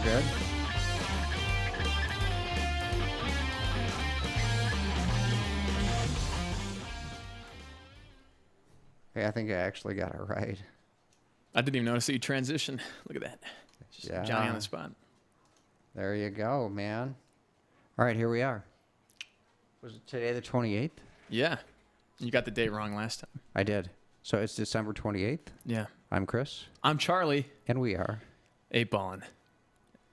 good. Hey, I think I actually got it right. I didn't even notice that you transitioned. Look at that. Just Yeah. Johnny on the spot. There you go, man. All right, here we are. Was it today the 28th? Yeah. You got the date wrong last time. I did. So it's December 28th. Yeah. I'm Chris. I'm Charlie. And we are 8-ballin'.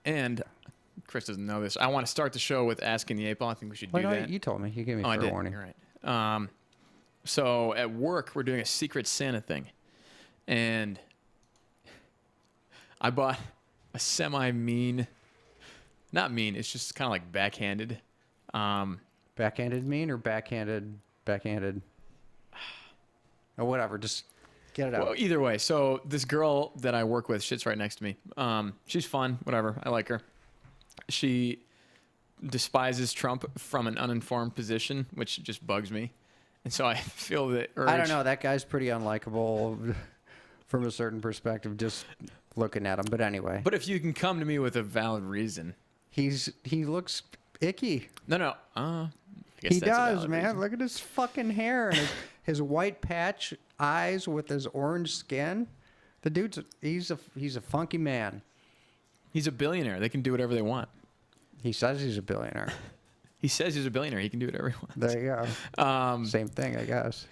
And Chris doesn't know this. I want to start the show with asking the 8-ball. I think we should do that. You told me. You gave me I fair did. warning. You're right. So at work, we're doing a Secret Santa thing. And I bought a semi-mean, not mean, it's just kind of like backhanded. Backhanded mean or backhanded? Or whatever. Just get it out. Well, either way. So this girl that I work with sits right next to me. She's fun. Whatever. I like her. She despises Trump from an uninformed position, which just bugs me. And so I feel the urge. I don't know. That guy's pretty unlikable from a certain perspective, just looking at him. But anyway. But if you can come to me with a valid reason. He looks icky. No. I guess He that's a does, valid man. reason. Look at his fucking hair and his white patch eyes with his orange skin. The dude's he's a funky man. He's a billionaire. They can do whatever they want. He says he's a billionaire. He says he's a billionaire. He can do whatever he wants. There you go. Same thing, I guess.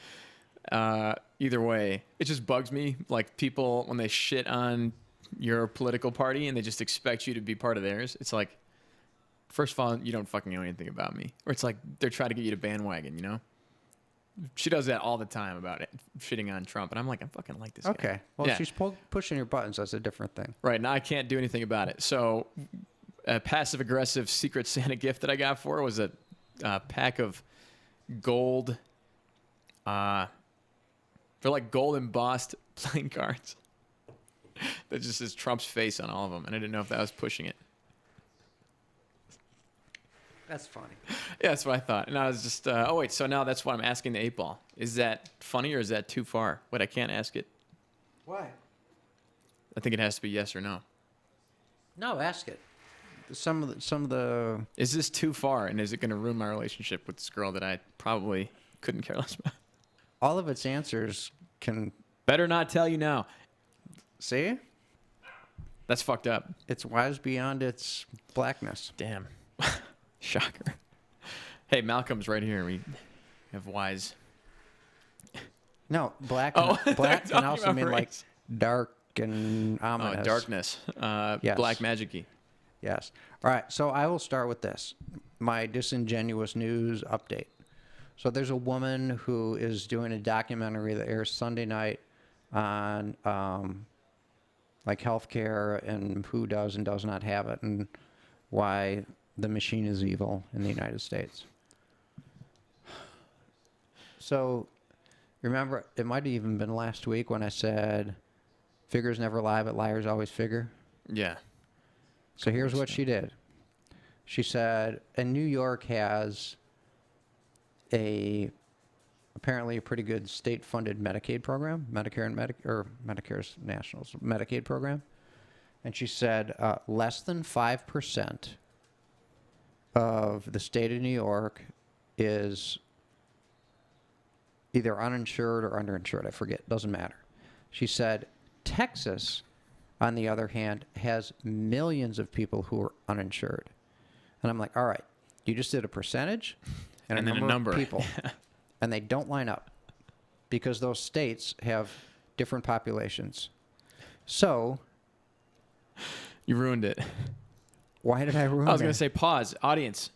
Either way, it just bugs me. Like people, when they shit on your political party and they just expect you to be part of theirs, it's like, first of all, you don't fucking know anything about me. Or it's like they're trying to get you to bandwagon, you know? She does that all the time about it, shitting on Trump. And I'm like, I fucking like this guy. Okay. Well, Yeah. she's pushing your buttons. That's a different thing. Right, now I can't do anything about it. So a passive-aggressive Secret Santa gift that I got for her was a pack of gold, they're like gold embossed playing cards that just says Trump's face on all of them. And I didn't know if that was pushing it. That's funny. Yeah, that's what I thought. And I was just, oh, wait, so now that's why I'm asking the 8-ball. Is that funny or is that too far? Wait, I can't ask it. Why? I think it has to be yes or no. No, ask it. Some of the. Is this too far, and is it going to ruin my relationship with this girl that I probably couldn't care less about? All of its answers can. Better not tell you now. See? That's fucked up. It's wise beyond its blackness. Damn. Shocker. Hey, Malcolm's right here. We have wise. No, black. Oh, Black can talking also about mean like race. dark and ominous. Oh, darkness. Yes. Black magic-y. Yes. All right. So I will start with this. My disingenuous news update. So there's a woman who is doing a documentary that airs Sunday night on like healthcare and who does and does not have it and why the machine is evil in the United States. So remember, it might have even been last week when I said figures never lie, but liars always figure. Yeah. So here's what she did. She said, and New York has apparently a pretty good state-funded Medicaid program, Medicare's Nationals Medicaid program. And she said less than 5% of the state of New York is either uninsured or underinsured. I forget. Doesn't matter. She said Texas, on the other hand, has millions of people who are uninsured. And I'm like, all right, you just did a percentage and then a a number of people. And they don't line up because those states have different populations. So You ruined it. why did I ruin it? I was going to say, pause. Audience,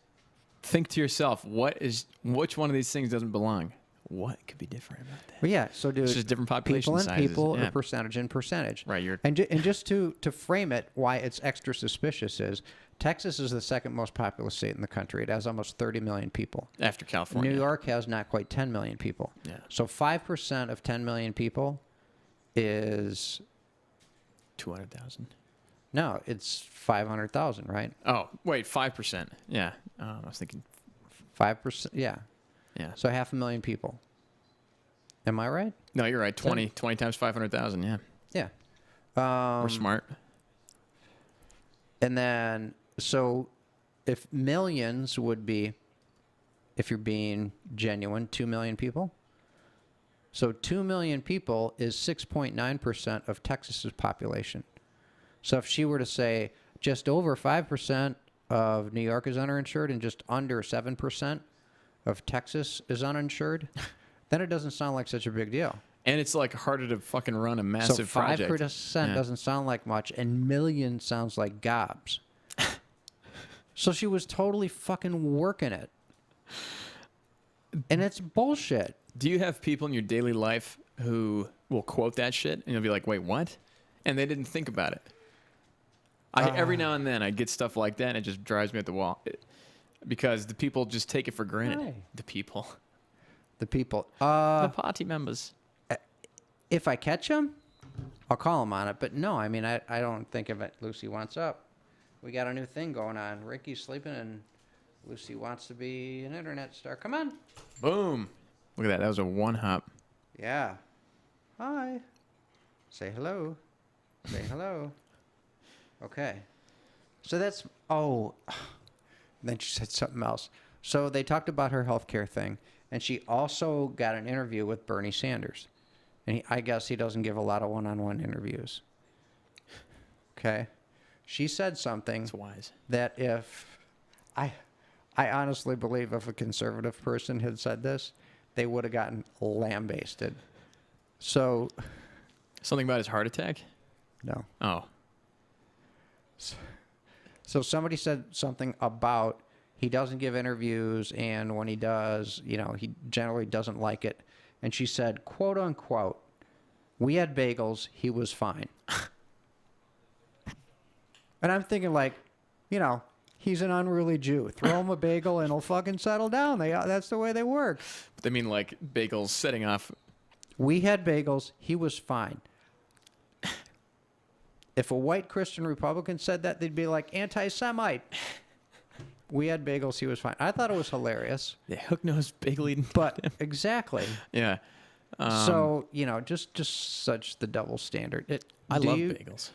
think to yourself, which one of these things doesn't belong? What could be different about that? Well, yeah, so dude, It's just different population people sizes. and people, Yeah. or percentage and percentage. Right. And just to frame it, why it's extra suspicious is Texas is the second most populous state in the country. It has almost 30 million people. After California. New York has not quite 10 million people. Yeah. So 5% of 10 million people is 200,000. no, it's 500,000, right? Oh, wait, 5%. Yeah. I was thinking, 5%, yeah. yeah. So 500,000 people. Am I right? No, you're right. 20 times 500,000. Yeah. Yeah. We're smart. And then, so if millions would be, if you're being genuine, 2 million people. So 2 million people is 6.9% of Texas's population. So if she were to say just over 5% of New York is underinsured and just under 7% of Texas is uninsured, then it doesn't sound like such a big deal. And it's like harder to fucking run a massive so 5% project. doesn't sound like much, and million sounds like gobs. So she was totally fucking working it. And it's bullshit. Do you have people in your daily life who will quote that shit and you'll be like, wait, what? And they didn't think about it. Every now and then I get stuff like that and it just drives me at the wall. Because the people just take it for granted. Why? The people. The people. The party members. If I catch them, I'll call them on it. But no, I mean, I don't think of it. Lucy wants up. We got a new thing going on. Ricky's sleeping and Lucy wants to be an internet star. Come on. Boom. Look at that. That was a one hop. Yeah. Hi. Say hello. Say hello. Okay. So that's, then she said something else. So they talked about her healthcare thing, and she also got an interview with Bernie Sanders. And I guess he doesn't give a lot of one-on-one interviews. Okay. She said something That's wise. that if, I honestly believe if a conservative person had said this, they would have gotten lambasted. So, Something about his heart attack? no. Oh. So somebody said something about he doesn't give interviews, and when he does, he generally doesn't like it. And she said, quote unquote, we had bagels, he was fine. And I'm thinking like, he's an unruly Jew. Throw him a bagel and he'll fucking settle down. That's the way they work. But they mean like bagels setting off. We had bagels, he was fine. If a white Christian Republican said that, they'd be like, anti-Semite. We had bagels, he was fine. I thought it was hilarious. The hook-nosed bagel eating. But exactly. Yeah. So, just such the double standard. I love bagels.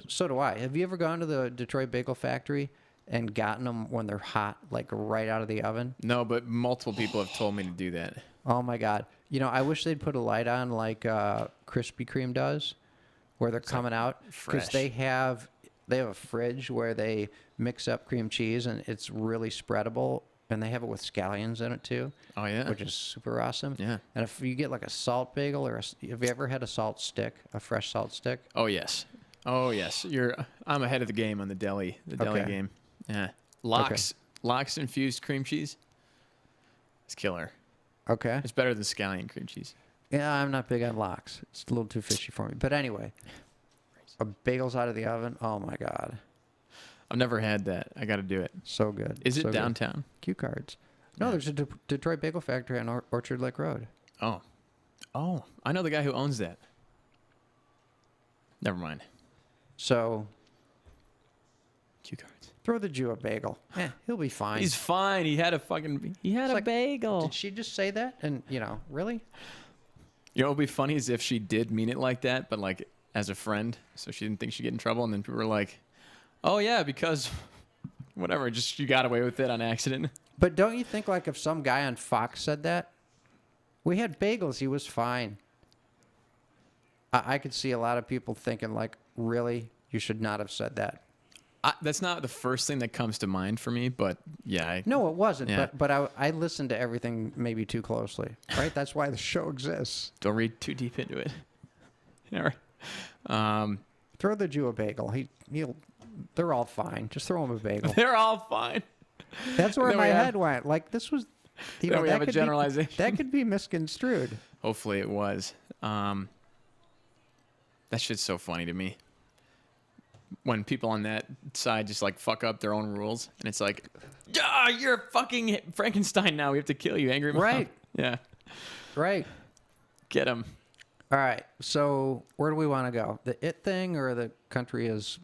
So do I. Have you ever gone to the Detroit Bagel Factory and gotten them when they're hot, like right out of the oven? No, but multiple people have told me to do that. Oh, my God. I wish they'd put a light on like Krispy Kreme does, where they're coming out. Because they have a fridge where they mix up cream cheese, and it's really spreadable. And they have it with scallions in it, too. Oh, yeah? Which is super awesome. Yeah. And if you get like a salt bagel have you ever had a salt stick, a fresh salt stick? Oh, yes. Oh, yes. I'm ahead of the game on the deli game. Yeah. Lox infused cream cheese. It's killer. Okay. It's better than scallion cream cheese. Yeah, I'm not big on lox. It's a little too fishy for me. But anyway, a bagel's out of the oven. Oh, my God. I've never had that. I got to do it. So good. Is it so downtown? Cue cards. No, there's a Detroit Bagel Factory on Orchard Lake Road. Oh. Oh, I know the guy who owns that. Never mind. So Cue cards. throw the Jew a bagel. He'll be fine. He's fine. He had a bagel. Did she just say that? And, really? You know what would be funny is if she did mean it like that, but like as a friend, so she didn't think she'd get in trouble, and then people were like, oh, yeah, because whatever, just you got away with it on accident. But don't you think, like, if some guy on Fox said that, we had bagels, he was fine. I could see a lot of people thinking, like, really? You should not have said that. That's not the first thing that comes to mind for me, but yeah. No, it wasn't. Yeah. But I listened to everything maybe too closely, right? That's why the show exists. Don't read too deep into it. Yeah, right. Throw the Jew a bagel. They're all fine. Just throw him a bagel. They're all fine. That's where my head went. Like, this was, Then we have a generalization. That could be misconstrued. Hopefully it was. That shit's so funny to me. When people on that side just like fuck up their own rules, and it's like, yeah, you're fucking Frankenstein now. We have to kill you, angry mom. Right. Yeah. Right. Get him. All right. So where do we want to go? The it thing, or the country is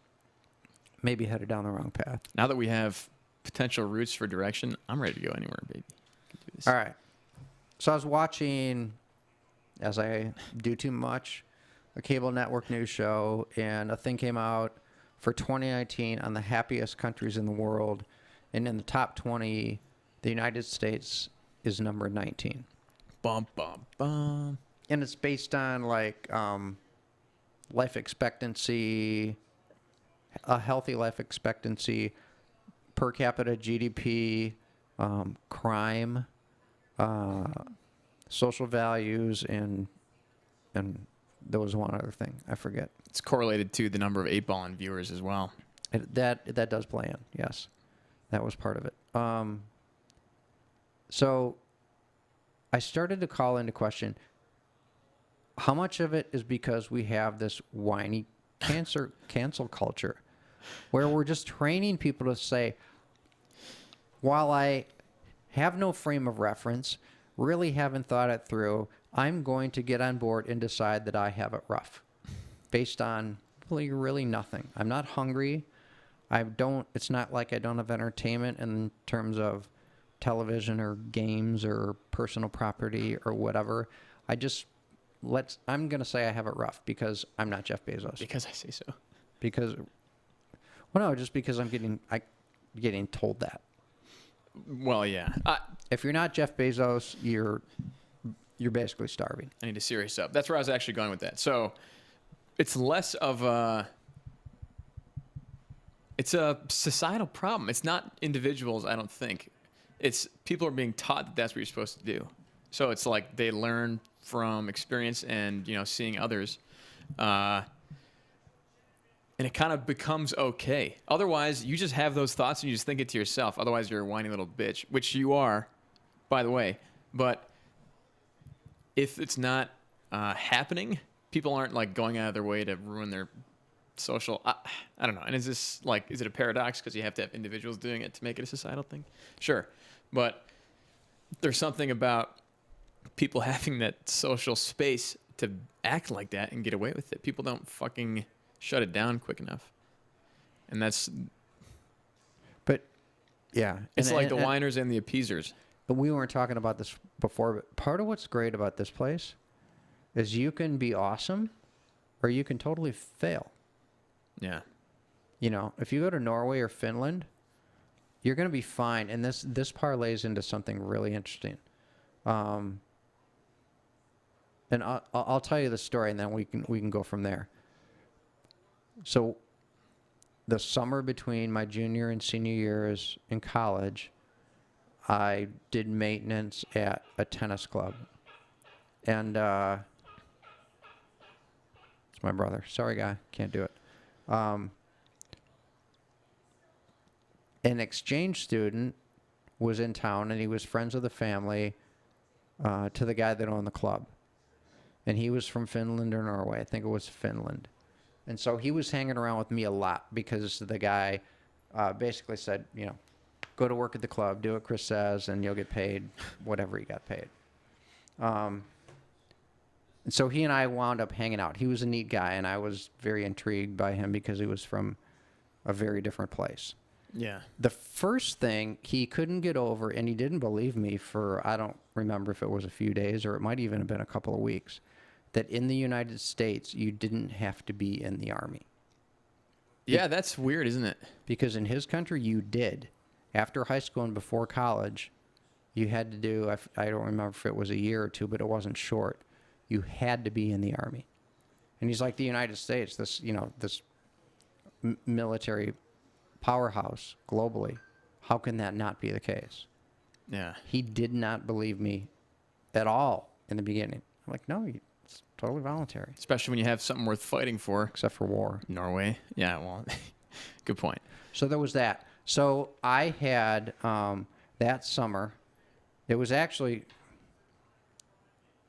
maybe headed down the wrong path? Now that we have potential routes for direction, I'm ready to go anywhere, baby. Can do this. All right. So I was watching, as I do too much, a cable network news show, and a thing came out for 2019 on the happiest countries in the world, and in the top 20, the United States is number 19. Bum, bum, bum. And it's based on like life expectancy, a healthy life expectancy, per capita GDP, crime, social values, and there was one other thing I forget. It's correlated to the number of 8-Ballin' viewers as well. That does play in. Yes, that was part of it. So I started to call into question how much of it is because we have this whiny cancel culture where we're just training people to say, while I have no frame of reference, really haven't thought it through, I'm going to get on board and decide that I have it rough based on really nothing. I'm not hungry. It's not like I don't have entertainment in terms of television or games or personal property or whatever. I'm going to say I have it rough because I'm not Jeff Bezos. Because I say so. Just because I'm getting told that. Well, yeah. If you're not Jeff Bezos, you're basically starving. I need to serious up. That's where I was actually going with that. So it's less of it's a societal problem. It's not individuals, I don't think. It's people are being taught that that's what you're supposed to do. So it's like they learn from experience and, seeing others. And it kind of becomes okay. Otherwise, you just have those thoughts and you just think it to yourself. Otherwise, you're a whiny little bitch, which you are, by the way. But if it's not happening, people aren't like going out of their way to ruin their social. I don't know. And is it a paradox because you have to have individuals doing it to make it a societal thing? Sure. But there's something about people having that social space to act like that and get away with it. People don't fucking shut it down quick enough. And that's... But, yeah. It's like the whiners and the appeasers. But we weren't talking about this before, but part of what's great about this place is you can be awesome or you can totally fail. Yeah. If you go to Norway or Finland, you're going to be fine. And this parlays into something really interesting. And I'll tell you the story, and then we can go from there. So, the summer between my junior and senior years in college, I did maintenance at a tennis club, and it's my brother. Sorry, guy, can't do it. An exchange student was in town, and he was friends with the family to the guy that owned the club. And he was from Finland or Norway. I think it was Finland. And so he was hanging around with me a lot because the guy basically said, go to work at the club, do what Chris says, and you'll get paid whatever he got paid. And so he and I wound up hanging out. He was a neat guy, and I was very intrigued by him because he was from a very different place. Yeah. The first thing he couldn't get over, and he didn't believe me for, I don't remember if it was a few days or it might even have been a couple of weeks, that in the United States, you didn't have to be in the Army. Yeah, that's weird, isn't it? Because in his country, you did. After high school and before college, you had to do, I don't remember if it was a year or two, but it wasn't short. You had to be in the Army. And he's like, the United States, this military powerhouse globally, how can that not be the case? Yeah. He did not believe me at all in the beginning. I'm like, no, it's totally voluntary. Especially when you have something worth fighting for. Except for war. Norway. Yeah, well, good point. So there was that. So I had that summer, it was actually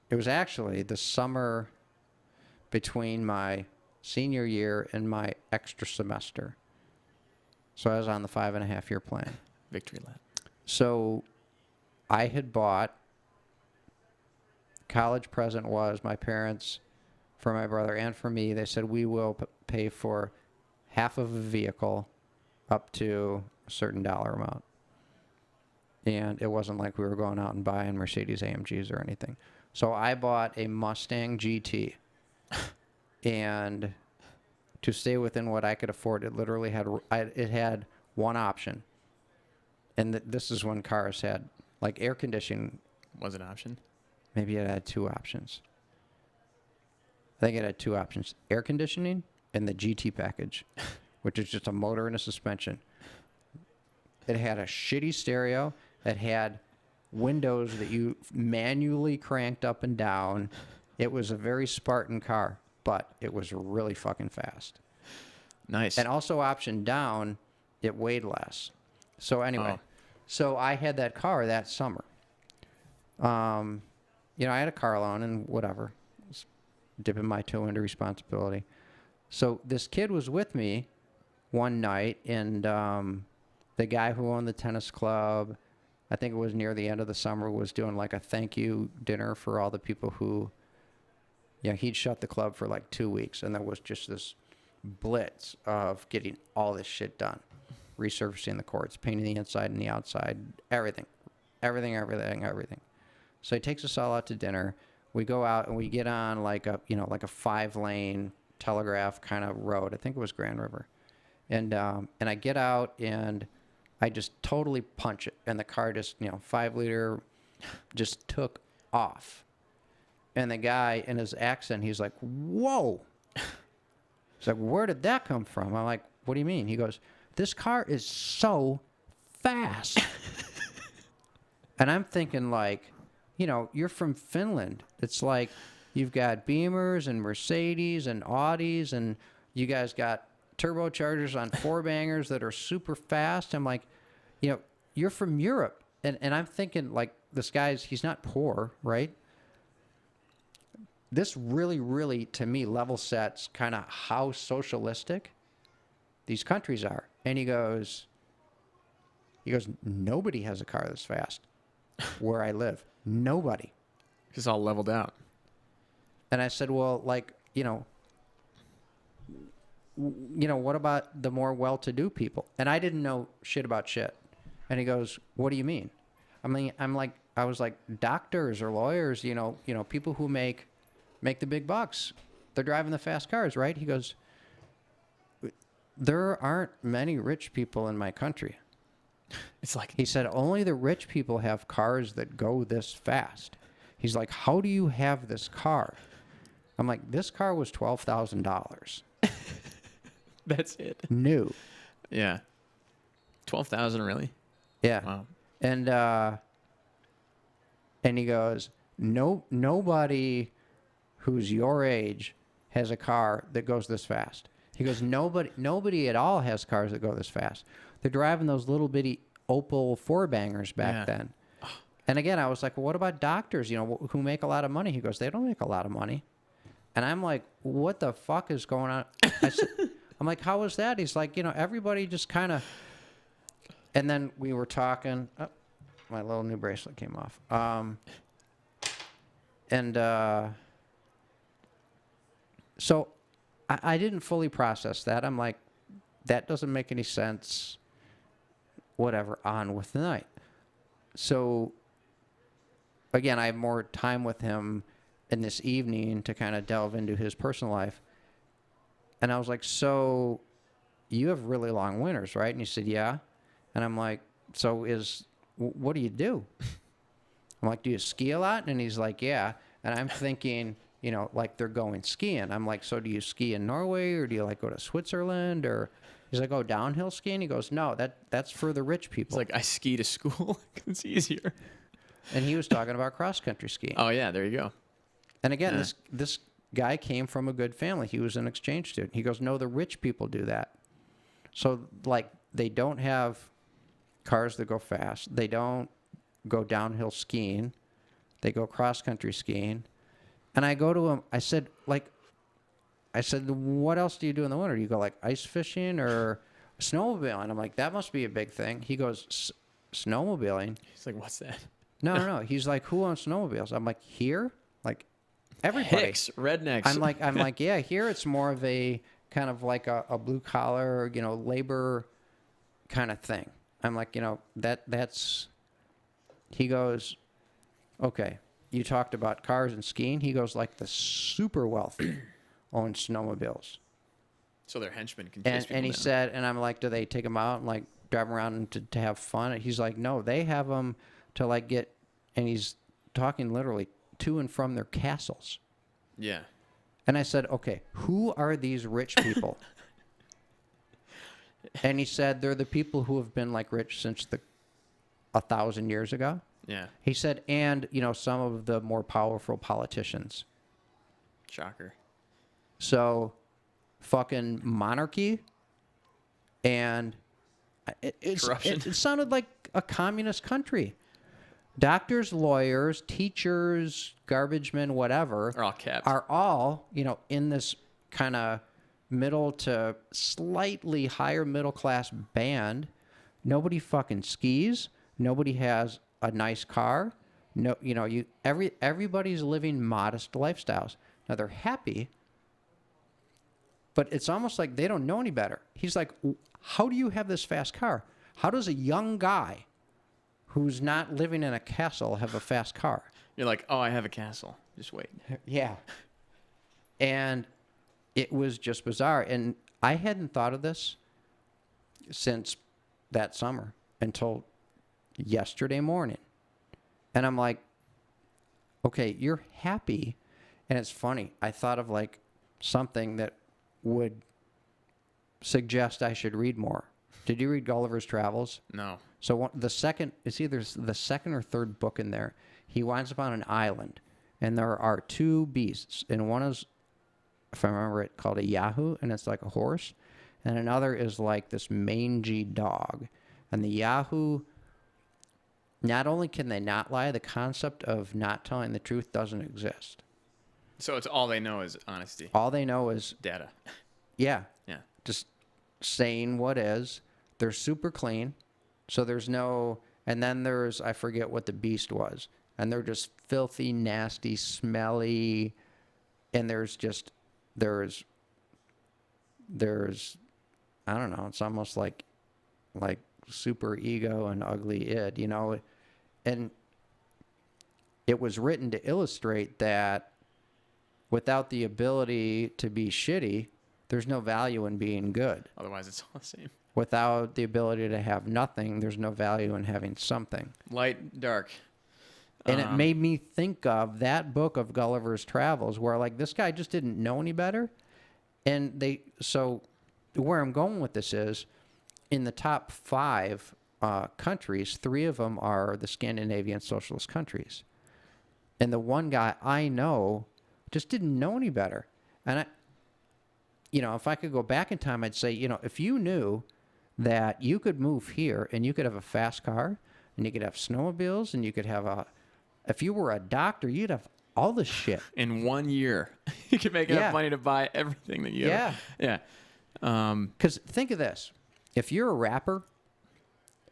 the summer between my senior year and my extra semester. So I was on the 5.5-year plan. Victory lap. So I had bought, college present was my parents, for my brother and for me, they said we will pay for half of a vehicle up to a certain dollar amount. And it wasn't like we were going out and buying Mercedes AMGs or anything. So I bought a Mustang GT. And to stay within what I could afford. It literally it had one option. And this is when cars had, like, air conditioning. Was an option. Maybe it had two options. I think it had two options. Air conditioning and the GT package, which is just a motor and a suspension. It had a shitty stereo. It had windows that you manually cranked up and down. It was a very Spartan car, but it was really fucking fast. Nice. And also option down, it weighed less. So anyway, so I had that car that summer. You know, I had a car loan and whatever. Was dipping my toe into responsibility. So this kid was with me one night, and the guy who owned the tennis club, I think it was near the end of the summer, was doing like a thank you dinner for all the people who, he'd shut the club for like 2 weeks, and there was just this blitz of getting all this shit done. Resurfacing the courts, painting the inside and the outside, everything. So he takes us all out to dinner. We go out and we get on like a 5-lane telegraph kind of road. I think it was Grand River. And I get out and I just totally punch it. And the car just, 5-liter just took off. And the guy in his accent, he's like, whoa. He's like, where did that come from? I'm like, what do you mean? He goes, this car is so fast. And I'm thinking like, you're from Finland. It's like you've got Beamers and Mercedes and Audis, and you guys got turbochargers on 4-bangers that are super fast. I'm like, you're from Europe. And I'm thinking like this he's not poor, right? This really, really, to me, level sets kind of how socialistic these countries are. And he goes, nobody has a car this fast where I live. Nobody. It's all leveled out. And I said, well, like, what about the more well-to-do people? And I didn't know shit about shit. And he goes, what do you mean? I was like, doctors or lawyers, people who make the big bucks. They're driving the fast cars, right? He goes, there aren't many rich people in my country. It's like, he said, only the rich people have cars that go this fast. He's like, how do you have this car? I'm like, this car was $12,000. That's it. New. Yeah. 12,000, really? Yeah. Wow. And he goes, nobody who's your age has a car that goes this fast. He goes, nobody at all has cars that go this fast. They're driving those little bitty Opel 4-bangers back then. And again, I was like, well, what about doctors, who make a lot of money? He goes, they don't make a lot of money. And I'm like, what the fuck is going on? I'm like, how was that? He's like, everybody just kind of... And then we were talking. Oh, my little new bracelet came off. So I didn't fully process that. I'm like, that doesn't make any sense. Whatever, on with the night. So, again, I have more time with him in this evening to kind of delve into his personal life. And I was like, so you have really long winters, right? And he said, yeah. And I'm like, so what do you do? I'm like, do you ski a lot? And he's like, yeah. And I'm thinking, like they're going skiing. I'm like, so do you ski in Norway, or do you like go to Switzerland, or... He's like, oh, downhill skiing? He goes, no, that's for the rich people. It's like, I ski to school. It's easier. And he was talking about cross-country skiing. Oh, yeah, there you go. And again, this guy came from a good family. He was an exchange student. He goes, no, the rich people do that. So, like, they don't have cars that go fast. They don't go downhill skiing. They go cross-country skiing. And I go to him, I said, what else do you do in the winter? Do you go like ice fishing or snowmobiling? I'm like, that must be a big thing. He goes, snowmobiling? He's like, what's that? No. He's like, who owns snowmobiles? I'm like, here? Like, everybody. Hicks, rednecks. I'm like, yeah, here it's more of a kind of like a blue collar, labor kind of thing. I'm like, that's... He goes, okay, you talked about cars and skiing. He goes, like the super wealthy own snowmobiles. So their henchmen can chase people And he down. said, and I'm like, do they take them out and like drive 'em around to have fun? And he's like, no, they have them to like get, and he's talking literally to and from their castles. Yeah. And I said, okay, who are these rich people? And he said, they're the people who have been like rich since 1,000 years ago. Yeah. He said, and, you know, some of the more powerful politicians. Shocker. So, fucking monarchy, and Corruption. it sounded like a communist country. Doctors, lawyers, teachers, garbage men, whatever, Are all capped. are all, you know, in this kind of middle to slightly higher middle class band. Nobody fucking skis. Nobody has a nice car. No, you know, everybody's living modest lifestyles. Now they're happy, but it's almost like they don't know any better. He's like, how do you have this fast car? How does a young guy who's not living in a castle have a fast car? You're like, oh, I have a castle. Just wait. Yeah. And it was just bizarre. And I hadn't thought of this since that summer until yesterday morning. And I'm like, okay, you're happy. And it's funny. I thought of like something that would suggest I should read more. Did you read Gulliver's Travels? No. So it's either the second or third book in there. He winds up on an island, and there are two beasts, and one is, if I remember it, called a Yahoo, and it's like a horse, and another is like this mangy dog. And the Yahoo, not only can they not lie, the concept of not telling the truth doesn't exist. So it's all they know is honesty. All they know is, Data. yeah, Yeah. just saying what is. They're super clean. So there's no, and then there's, I forget what the beast was. And they're just filthy, nasty, smelly. And there's, I don't know, it's almost like super ego and ugly id, you know? And it was written to illustrate that without the ability to be shitty, there's no value in being good. Otherwise, it's all the same. Without the ability to have nothing, there's no value in having something. Light, dark. And it made me think of that book of Gulliver's Travels, where like this guy just didn't know any better. And so where I'm going with this is, in the top 5 countries, 3 of them are the Scandinavian socialist countries. And the one guy I know just didn't know any better. And if I could go back in time, I'd say, if you knew that you could move here and you could have a fast car and you could have snowmobiles and you could have if you were a doctor, you'd have all this shit. In 1 year, you could make enough money to buy everything that you have. Yeah. Because think of this. If you're a rapper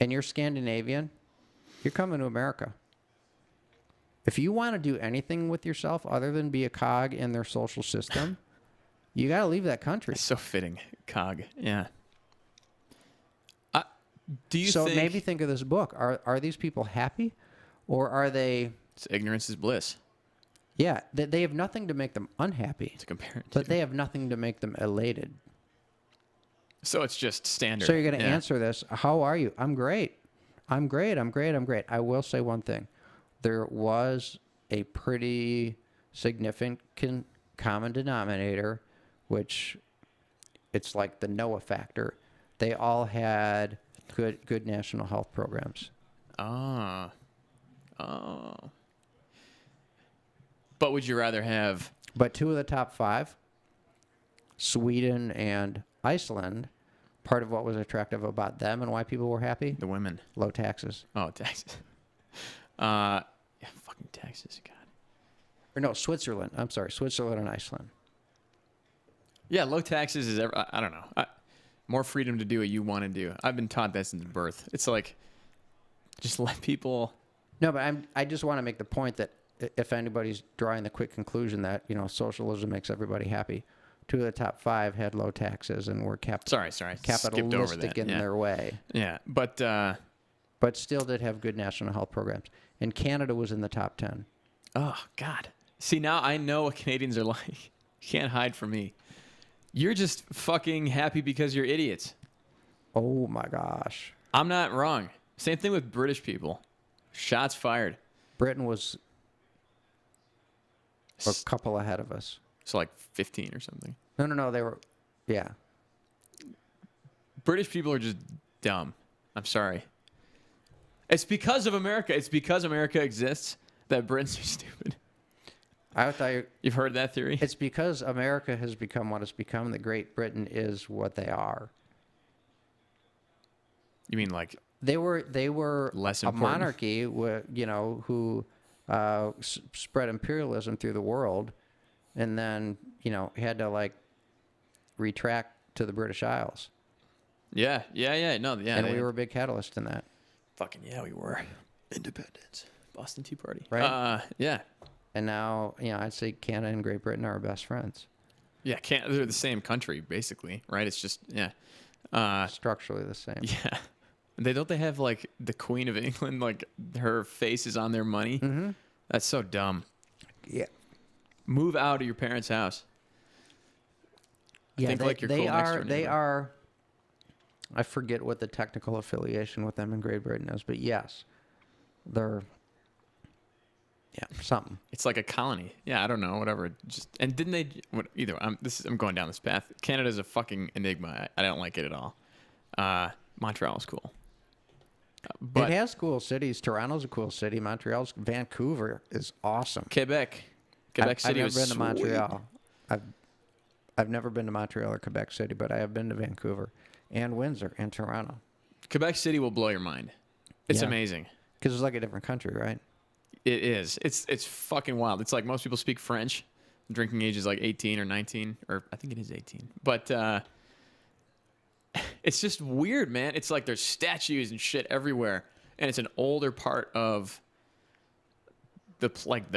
and you're Scandinavian, you're coming to America. If you want to do anything with yourself other than be a cog in their social system, you got to leave that country. It's so fitting. Cog. Yeah. Do you So think... maybe think of this book. Are these people happy? Or are they... Ignorance is bliss. Yeah, they have nothing to make them unhappy. To compare it to. But they have nothing to make them elated. So it's just standard. So you're going to answer this. How are you? I'm great. I'm great. I will say one thing. There was a pretty significant common denominator, which it's like the Noah factor. They all had good national health programs. Oh. But would you rather have... But 2 of the top 5, Sweden and Iceland, part of what was attractive about them and why people were happy, The women. low taxes. Oh, taxes. Yeah, fucking taxes, God. Or no, Switzerland. I'm sorry, Switzerland and Iceland. Yeah, low taxes is... I don't know. More freedom to do what you want to do. I've been taught that since birth. It's like, just let people... No, but I just want to make the point that if anybody's drawing the quick conclusion that, socialism makes everybody happy, 2 of the top 5 had low taxes and were Sorry. capitalistic in their way. Yeah, but still did have good national health programs. And Canada was in the top 10. Oh, God. See, now I know what Canadians are like. You can't hide from me. You're just fucking happy because you're idiots. Oh my gosh. I'm not wrong. Same thing with British people. Shots fired. Britain was a couple ahead of us. So like 15 or something. No. They were, yeah. British people are just dumb. I'm sorry. It's because of America. It's because America exists that Britons are stupid. I thought You've heard that theory? it's because America has become what it's become that Great Britain is what they are. You mean like They were less a important? monarchy, who spread imperialism through the world, and then had to like retract to the British Isles. Yeah. No, yeah. And we were a big catalyst in that. Fucking yeah, we were. Independence. Boston Tea Party. Right. Yeah. And now, I'd say Canada and Great Britain are our best friends. Yeah, they're the same country, basically, right? It's just, yeah. Structurally the same. Yeah. They have, like, the Queen of England, like, her face is on their money? Mm-hmm. That's so dumb. Yeah. Move out of your parents' house. Yeah, think like your cool next door they neighbor. are. I forget what the technical affiliation with them in Great Britain is, but yes, they're something. It's like a colony. Yeah, I don't know, whatever. And didn't they? I'm going down this path. Canada's a fucking enigma. I don't like it at all. Montreal is cool. But It has cool cities. Toronto's a cool city. Vancouver is awesome. Quebec City I've was never been to sweet. Montreal. I've never been to Montreal or Quebec City, but I have been to Vancouver and Windsor and Toronto. Quebec City will blow your mind. It's Yeah. amazing. Because it's like a different country, right? It is. It's fucking wild. It's like most people speak French. Drinking age is like 18 or 19, or I think it is 18. But it's just weird, man. It's like there's statues and shit everywhere, and it's an older part of the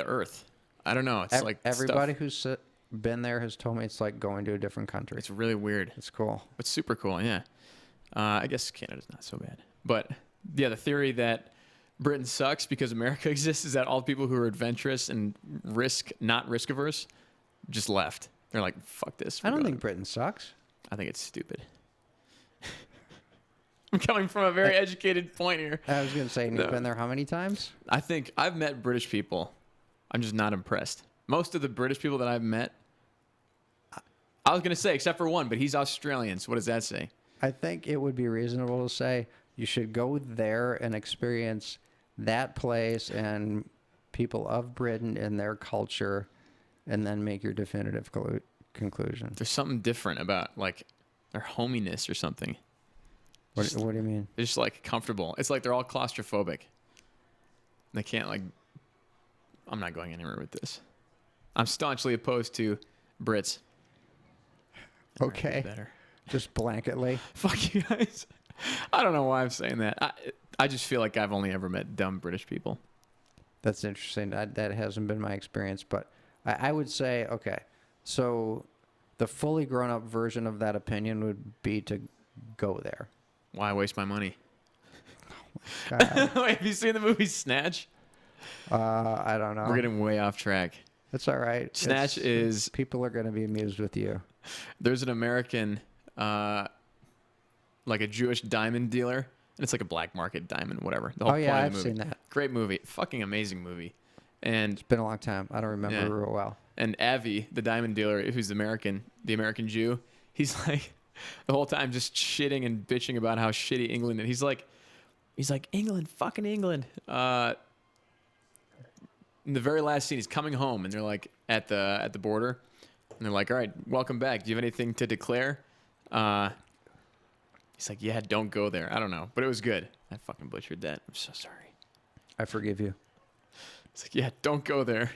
Earth. I don't know. It's like Everybody stuff. who's been there has told me it's like going to a different country. It's really weird. It's cool. It's super cool. Yeah. I guess Canada's not so bad, but yeah, the theory that Britain sucks because America exists is that all people who are adventurous and not risk averse, just left. They're like, fuck this. I don't think Britain sucks. I think it's stupid. I'm coming from a very educated point here. I was going to say, No. you've been there how many times? I think I've met British people. I'm just not impressed. Most of the British people that I've met, I was going to say, except for one, but he's Australian. So what does that say? I think it would be reasonable to say you should go there and experience that place and people of Britain and their culture, and then make your definitive conclusion. There's something different about like their hominess or something. What do you mean? They're just like comfortable. It's like they're all claustrophobic. They can't like. I'm not going anywhere with this. I'm staunchly opposed to Brits. Okay. Better. Just blanketly. Fuck you guys. I don't know why I'm saying that. I just feel like I've only ever met dumb British people. That's interesting. That hasn't been my experience, but I would say, okay, so the fully grown-up version of that opinion would be to go there. Why waste my money? God, Wait, have you seen the movie Snatch? I don't know. We're getting way off track. It's all right. Snatch is people are going to be amused with you. there's an American, like a Jewish diamond dealer, and it's like a black market diamond, whatever. The whole Oh yeah, point of I've the movie. seen that. Great movie, fucking amazing movie, and It's been a long time. I don't remember Yeah. real well. And Avi, the diamond dealer, who's the American Jew, he's like the whole time just shitting and bitching about how shitty England is. He's like England, fucking England. In the very last scene, he's coming home, and they're like at the border, and they're like, "All right, welcome back. Do you have anything to declare?" He's like, "Yeah, don't go there." I don't know, but it was good. I fucking butchered that. I'm so sorry. I forgive you. It's like, "Yeah, don't go there."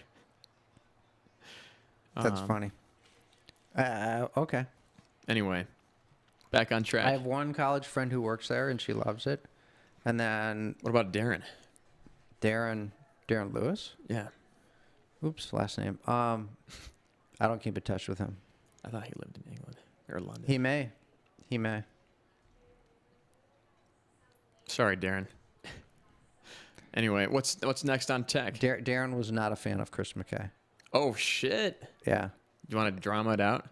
That's funny. Okay. Anyway, back on track. I have one college friend who works there, and she loves it. And then What about Darren? Darren Lewis. Yeah, Oops, last name. I don't keep in touch with him. I thought he lived in England or London. He may. Sorry, Darren. Anyway, what's next on tech? Darren was not a fan of Chris McKay. Oh shit! Yeah. You want to drama it out?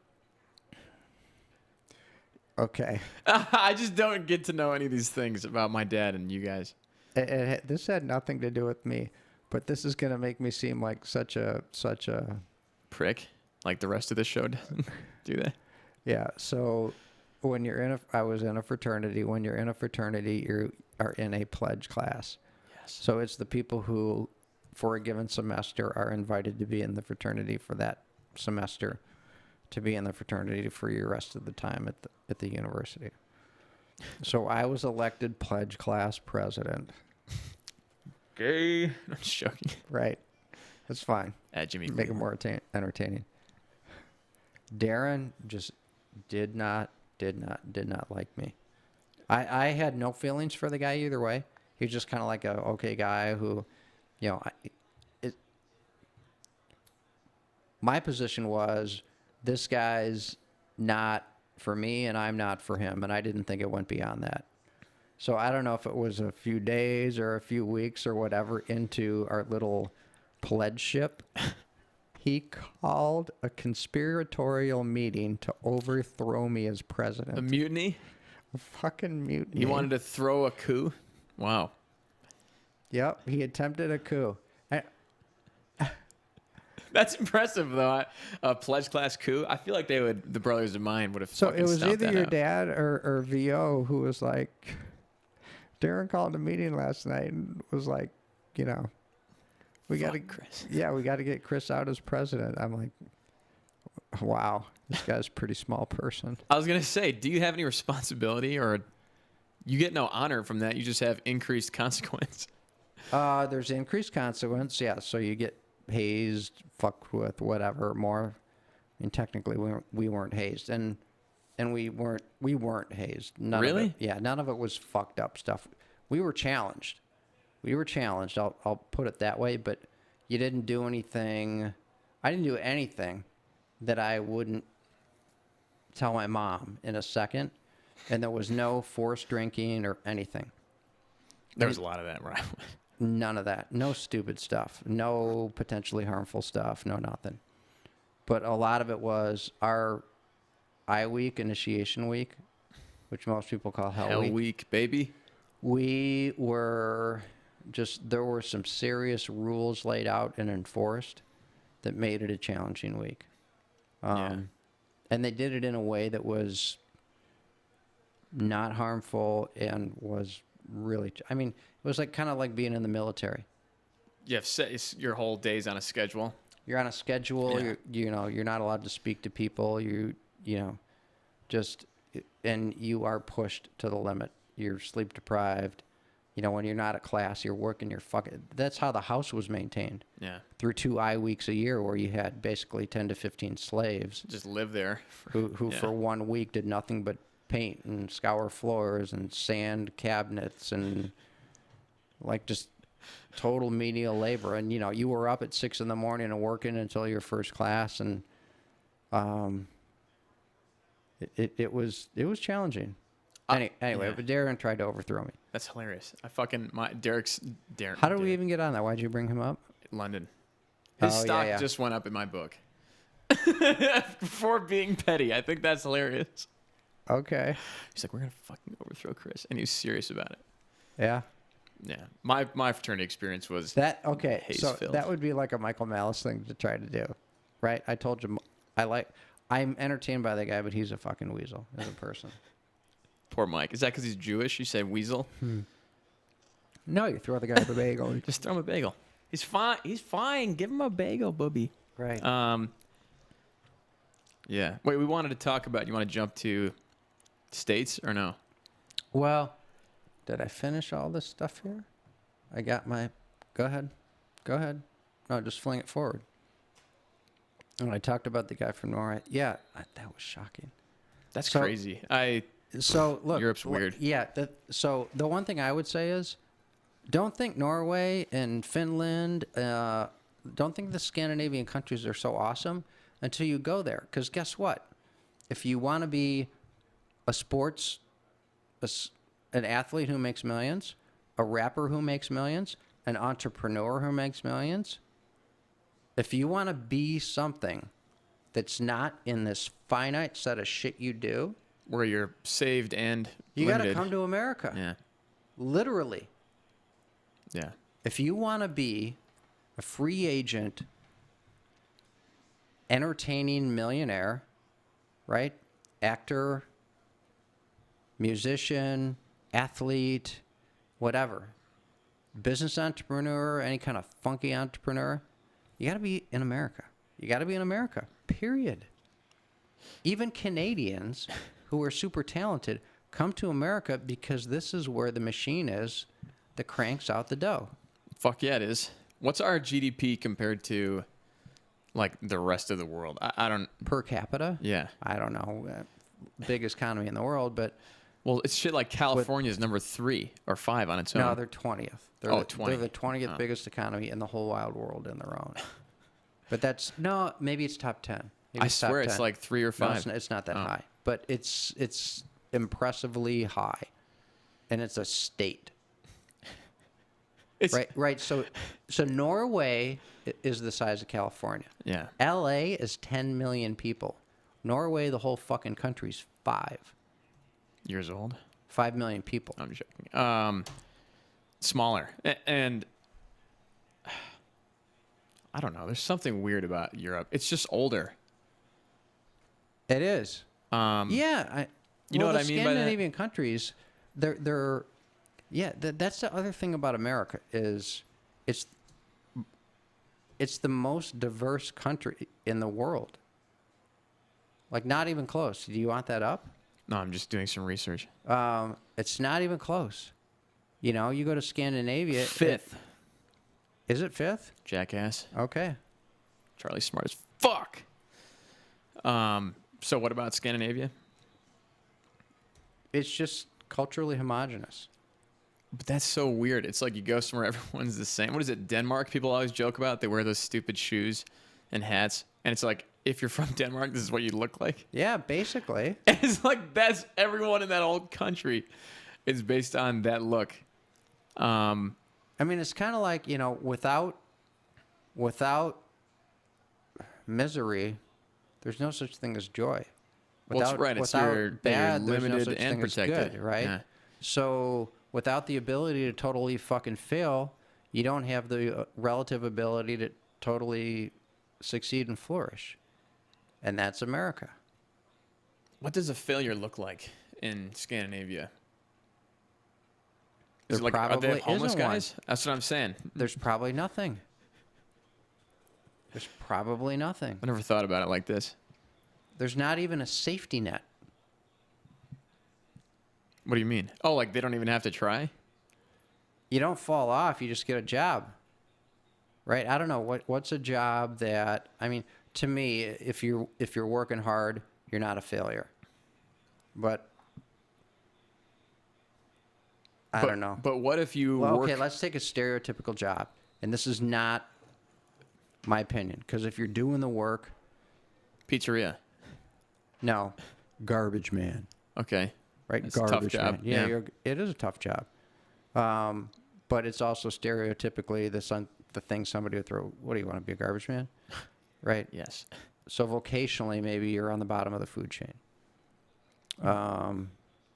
Okay. I just don't get to know any of these things about my dad and you guys. This had nothing to do with me, but this is gonna make me seem like such a Prick. Like the rest of the show doesn't do that. yeah. So when you're I was in a fraternity. When you're in a fraternity, you are in a pledge class. Yes. So it's the people who, for a given semester, are invited to be in the fraternity for that semester, to be in the fraternity for your rest of the time at the university. So I was elected pledge class president. Gay. I'm just joking. Right. That's fine. At Jimmy. Make it more entertaining. Darren just did not like me. I had no feelings for the guy either way. He was just kind of like a okay guy who, you know, my position was this guy's not for me and I'm not for him, and I didn't think it went beyond that. So I don't know if it was a few days or a few weeks or whatever into our little pledgeship. He called a conspiratorial meeting to overthrow me as president. A mutiny? A fucking mutiny. He wanted to throw a coup? Wow. Yep, he attempted a coup. That's impressive, though. A pledge class coup. I feel like the brothers of mine would have. So fucking it was stomped either that your out. dad or VO who was like, Darren called a meeting last night and was like, you know, we got to, Chris. yeah, we got to get Chris out as president. I'm like, wow, this guy's a pretty small person. I was gonna say, do you have any responsibility, or you get no honor from that? You just have increased consequence. There's increased consequence, yeah. So you get hazed, fucked with, whatever more. I mean, technically, we weren't hazed, and we weren't hazed. None Really? Of it, yeah, none of it was fucked up stuff. We were challenged. I'll put it that way. But you didn't do anything. I didn't do anything that I wouldn't tell my mom in a second, and there was no forced drinking or anything. There was a lot of that, right? None of that. No stupid stuff. No potentially harmful stuff. No nothing. But a lot of it was our I week, initiation week, which most people call Hell Week. Baby. We were just, there were some serious rules laid out and enforced that made it a challenging week. Yeah. And they did it in a way that was not harmful and was really, I mean, it was like kind of like being in the military. You have set your whole days on a schedule. You're on a schedule. Yeah. You're not allowed to speak to people. You know, just, and you are pushed to the limit. You're sleep deprived. You know, when you're not at class, you're working your fucking. That's how the house was maintained. Yeah. Through 2 I weeks a year, where you had basically 10 to 15 slaves Just live there. who yeah. for 1 week did nothing but paint and scour floors and sand cabinets and like just total menial labor. And you know, you were up at 6 a.m. and working until your first class, and it was challenging. Anyway, yeah. but Darren tried to overthrow me. That's hilarious. Darren. How did we even get on that? Why'd you bring him up? London. His Oh, stock yeah. just went up in my book. For being petty. I think that's hilarious. Okay. He's like, we're going to fucking overthrow Chris. And he was serious about it. Yeah. Yeah. My fraternity experience was That okay. So haze-filled. that would be like a Michael Malice thing to try to do, right? I told you, I'm entertained by the guy, but he's a fucking weasel as a person. Poor Mike. Is that because he's Jewish? You say weasel? No, you throw the guy a bagel. Just throw him a bagel. He's fine. He's fine. Give him a bagel, booby. Right. Yeah. Wait, we wanted to talk about, you want to jump to states or no? Well, did I finish all this stuff here? I got my. Go ahead. No, just fling it forward. And I talked about the guy from Norway. Yeah, that was shocking. That's So- crazy. So look, Europe's weird. Yeah. So the one thing I would say is, don't think Norway and Finland. Don't think the Scandinavian countries are so awesome until you go there. Because guess what? If you want to be a sports, an athlete who makes millions, a rapper who makes millions, an entrepreneur who makes millions, if you want to be something that's not in this finite set of shit you do, where you're saved and You got to limited. come to America. Yeah. Literally. Yeah. If you want to be a free agent, entertaining millionaire, right? Actor, musician, athlete, whatever. Business entrepreneur, any kind of funky entrepreneur, you got to be in America. You got to be in America, period. Even Canadians who are super talented come to America because this is where the machine is that cranks out the dough. Fuck yeah, it is. What's our GDP compared to like the rest of the world? I don't. Per capita? Yeah. I don't know. Biggest economy in the world, but Well, it's shit like California's number 3 or 5 on its own. no, they're 20th. They're Oh, the, 20. They're the 20th Oh. biggest economy in the whole wide world in their own. But that's no, maybe it's top 10. Maybe I it's top swear it's 10. like 3 or No, 5. it's not that Oh. high, but it's impressively high, and it's a state. It's Right. So Norway is the size of California. Yeah. L.A. is 10 million people. Norway, the whole fucking country's 5 Years old. 5 million people. I'm joking. Smaller. And I don't know. There's something weird about Europe. It's just older. It is. Yeah. You know what I mean by that? Scandinavian countries, they're yeah. That's the other thing about America is it's the most diverse country in the world. Like, not even close. Do you want that up? No, I'm just doing some research. It's not even close. You know, you go to Scandinavia. 5th. Is it 5th? Jackass. Okay. Charlie's smart as fuck. So what about Scandinavia? It's just culturally homogenous. But that's so weird. It's like you go somewhere, everyone's the same. What is it, Denmark? People always joke about. They wear those stupid shoes and hats. And it's like, if you're from Denmark, this is what you look like. Yeah, basically. And it's like, that's everyone in that whole country is based on that look. I mean, it's kind of like, you know, without misery, there's no such thing as joy. Well, it's right. It's you're bad, there's no limited such and thing as protected. good, right? Yeah. So without the ability to totally fucking fail, you don't have the relative ability to totally succeed and flourish. And that's America. What does a failure look like in Scandinavia? Is There it like, are they probably homeless isn't one. guys? That's what I'm saying. There's probably nothing. There's probably nothing. I never thought about it like this. There's not even a safety net. What do you mean? Oh, like they don't even have to try? You don't fall off, you just get a job. Right? I don't know what's a job that, I mean, to me, if you're working hard, you're not a failure. But I don't know. But what if you Well, work... okay, let's take a stereotypical job. And this is not my opinion, because if you're doing the work, Pizzeria. no, garbage man. Okay. Right? It's a tough Garbage job. man. Yeah, Yeah. it is a tough job. But it's also stereotypically the thing somebody would throw. What do you want to be, a garbage man? Right? Yes. So vocationally, maybe you're on the bottom of the food chain.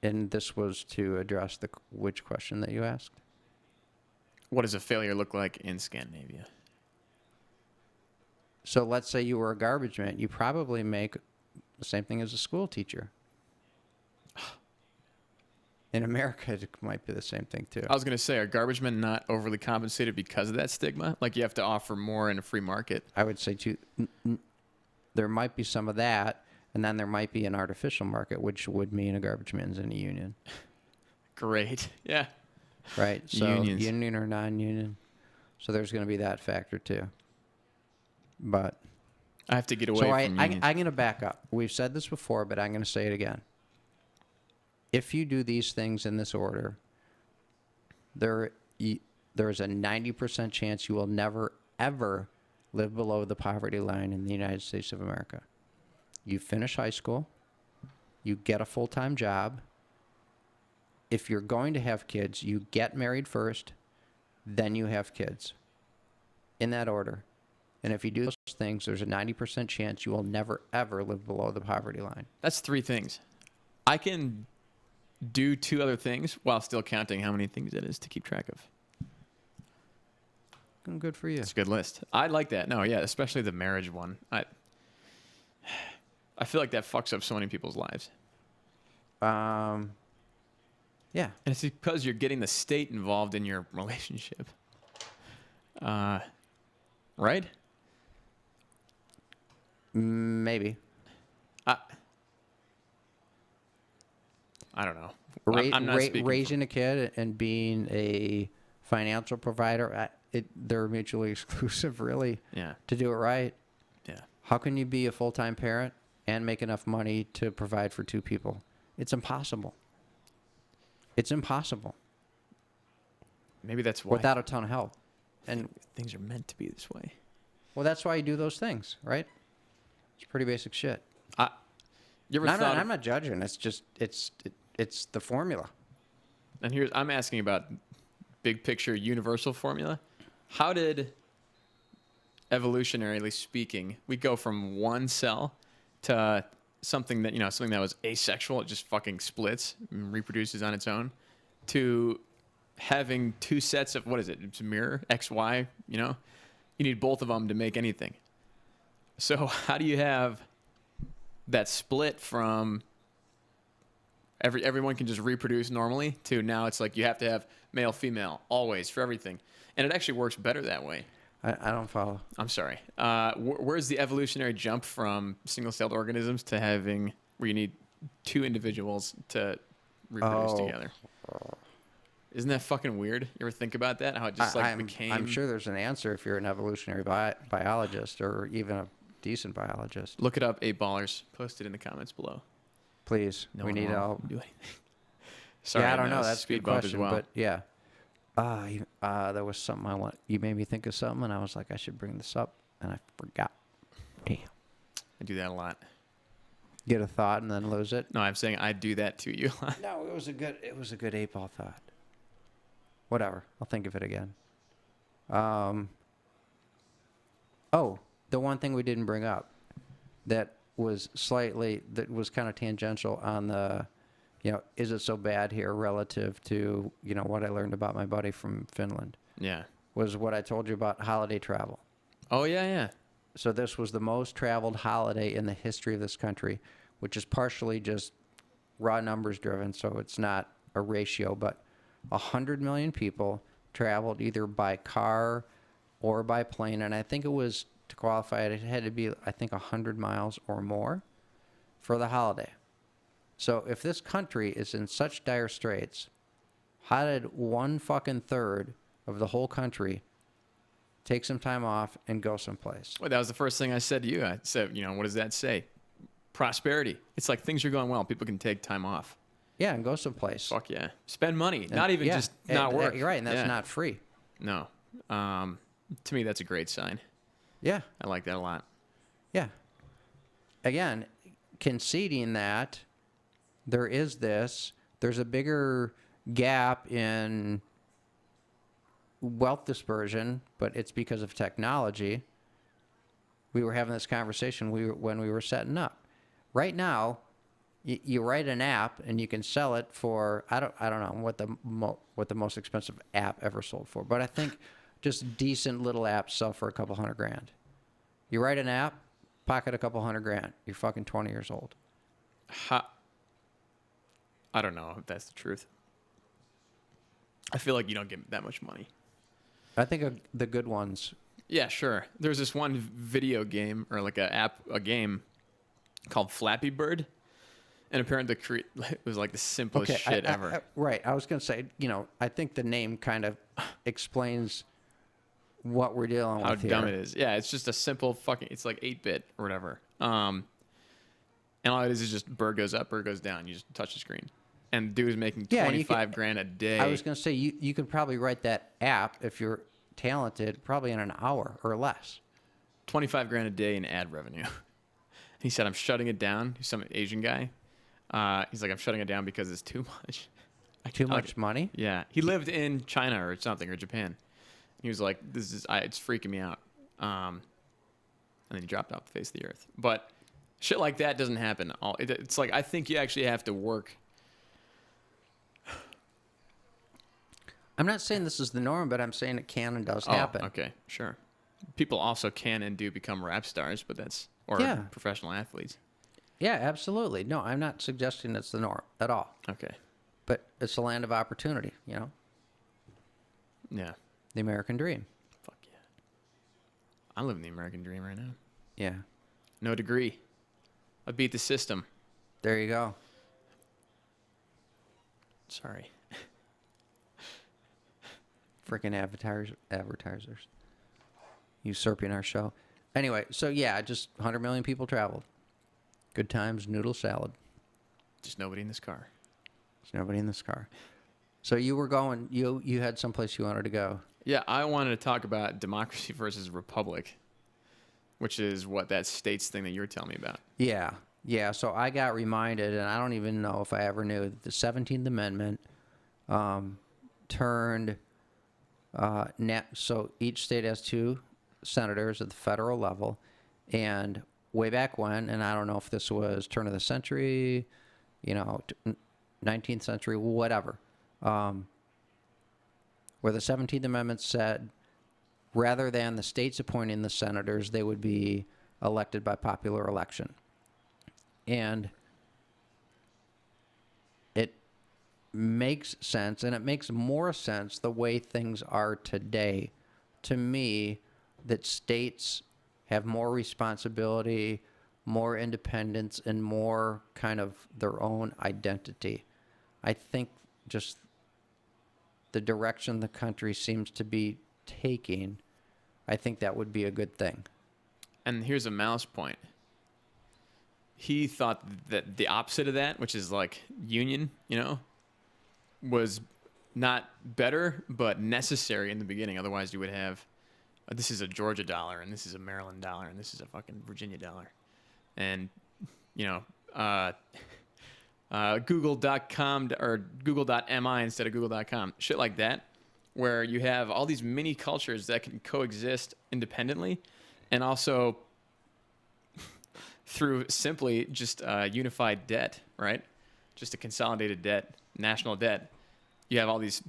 And this was to address which question that you asked? What does a failure look like in Scandinavia? So let's say you were a garbage man. You probably make the same thing as a school teacher. In America, it might be the same thing, too. I was going to say, are garbage men not overly compensated because of that stigma? Like you have to offer more in a free market? I would say, too, there might be some of that, and then there might be an artificial market, which would mean a garbage man's in a union. Great. Yeah. Right? So Unions. union or non-union. So there's going to be that factor, too. But I have to get away so from unions. I'm going to back up. We've said this before, but I'm going to say it again. If you do these things in this order, there is a 90% chance you will never, ever live below the poverty line in the United States of America. You finish high school. You get a full-time job. If you're going to have kids, you get married first, then you have kids. In that order. And if you do those things, there's a 90% chance you will never, ever live below the poverty line. That's 3 things. I can do 2 other things while still counting how many things it is to keep track of. Good for you. It's a good list. I like that. No, yeah, especially the marriage one. I feel like that fucks up so many people's lives. Yeah. And it's because you're getting the state involved in your relationship. Right? Maybe. I don't know. I'm not speaking Raising a kid and being a financial provider, they're mutually exclusive, really. Yeah. To do it right. Yeah. How can you be a full-time parent and make enough money to provide for 2 people? It's impossible. It's impossible. Maybe that's why. Without a ton of help. And things are meant to be this way. well, that's why you do those things, right? It's pretty basic shit. You ever And thought? I'm not judging. It's just it's the formula. And I'm asking about big picture universal formula. How did, evolutionarily speaking, we go from one cell to something that was asexual, it just fucking splits and reproduces on its own, to having 2 sets of, what is it? It's a mirror, X, Y, You need both of them to make anything. So how do you have that split from everyone can just reproduce normally to now it's like you have to have male, female, always, for everything. And it actually works better that way. I don't follow. I'm sorry. Where's the evolutionary jump from single-celled organisms to having where you need 2 individuals to reproduce together? Isn't that fucking weird? You ever think about that? How it just became... I'm sure there's an answer if you're an evolutionary biologist or even a decent biologist. Look it up, 8ballers. Post it in the comments below. Please. No we one need will help. do anything. Sorry, yeah, I don't know. That's a speed good bump question, as well. but yeah. There was something you made me think of something, and I was like, I should bring this up, and I forgot. Damn. I do that a lot. Get a thought and then lose it. No, I'm saying I do that to you a lot. No, it was a good 8-ball thought. Whatever. I'll think of it again. The one thing we didn't bring up that was kind of tangential on the, is it so bad here relative to, what I learned about my buddy from Finland, Yeah. was what I told you about holiday travel. Oh, yeah. So this was the most traveled holiday in the history of this country, which is partially just raw numbers driven, so it's not a ratio, but 100 million people traveled either by car or by plane, and I think it was, to qualify it, it had to be, 100 miles or more for the holiday. So if this country is in such dire straits, how did 1/3 of the whole country take some time off and go someplace? Well, that was the first thing I said to you. I said, what does that say? Prosperity. It's like things are going well. People can take time off. Yeah, and go someplace. Fuck yeah. Spend money. Not even yeah, just not work. You're right, and that's not free. No. To me, that's a great sign. Yeah. I like that a lot. Yeah. Again, conceding that there's a bigger gap in wealth dispersion, but it's because of technology. We were having this conversation when we were setting up. Right now, you write an app and you can sell it for, I don't know what the most expensive app ever sold for, but I think just decent little apps sell for $200,000. You write an app, pocket $200,000. You're fucking 20 years old. I don't know if that's the truth. I feel like you don't get that much money. I think the good ones. Yeah, sure. There's this one video game or like a game called Flappy Bird, and apparently it was like the simplest shit ever. Right. I was going to say, I think the name kind of explains what we're dealing with here. How dumb it is. Yeah, it's just a simple it's like 8-bit or whatever. And all it is just bird goes up, bird goes down. You just touch the screen. And dude is making $25,000 a day. I was going to say, you could probably write that app, if you're talented, probably in an hour or less. $25,000 a day in ad revenue. He said, I'm shutting it down. He's some Asian guy. He's like, I'm shutting it down because it's too much. Too much money? Yeah. He lived in China or something, or Japan. He was like, it's freaking me out. And then he dropped off the face of the earth. But Shit like that doesn't happen. It's like I think you actually have to work. I'm not saying this is the norm, but I'm saying it can and does Oh, happen. okay, sure. People also can and do become rap stars, but or Yeah. professional athletes. Yeah, absolutely. No, I'm not suggesting it's the norm at all. Okay. But it's a land of opportunity, Yeah. the American dream. Fuck yeah. I'm living the American dream right now. Yeah. No degree. I beat the system. There you go. Sorry. Freaking advertisers. Usurping our show. Anyway, so yeah, just 100 million people traveled. Good times, noodle salad. Just nobody in this car. There's nobody in this car. So you were going, you had someplace you wanted to go. Yeah, I wanted to talk about democracy versus republic, which is what that states thing that you were telling me about. Yeah. Yeah, so I got reminded, and I don't even know if I ever knew, that the 17th Amendment turned, so each state has 2 senators at the federal level, and way back when, and I don't know if this was turn of the century, 19th century, whatever, where the 17th Amendment said rather than the states appointing the senators, they would be elected by popular election. And it makes sense, and it makes more sense the way things are today, to me, that states have more responsibility, more independence, and more kind of their own identity. I think just the direction the country seems to be taking, I think that would be a good thing. And here's a mouse point. He thought that the opposite of that, which is like union, was not better, but necessary in the beginning. Otherwise, you would have, this is a Georgia dollar, and this is a Maryland dollar, and this is a fucking Virginia dollar. And, Google.com or Google.mi instead of Google.com. Shit like that, where you have all these mini cultures that can coexist independently and also through simply just unified debt, right? Just a consolidated debt, national debt. You have all these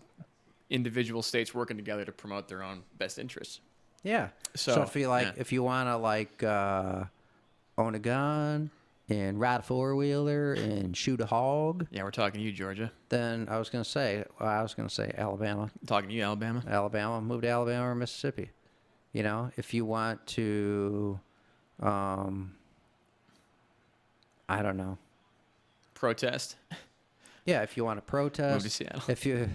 individual states working together to promote their own best interests. Yeah. So if you want to own a gun and ride a 4-wheeler and shoot a hog. Yeah, we're talking to you, Georgia. Then I was going to say Alabama. I'm talking to you, Alabama. Alabama, move to Alabama or Mississippi. If you want to, I don't know. Protest. Yeah, if you want to protest. Move to Seattle.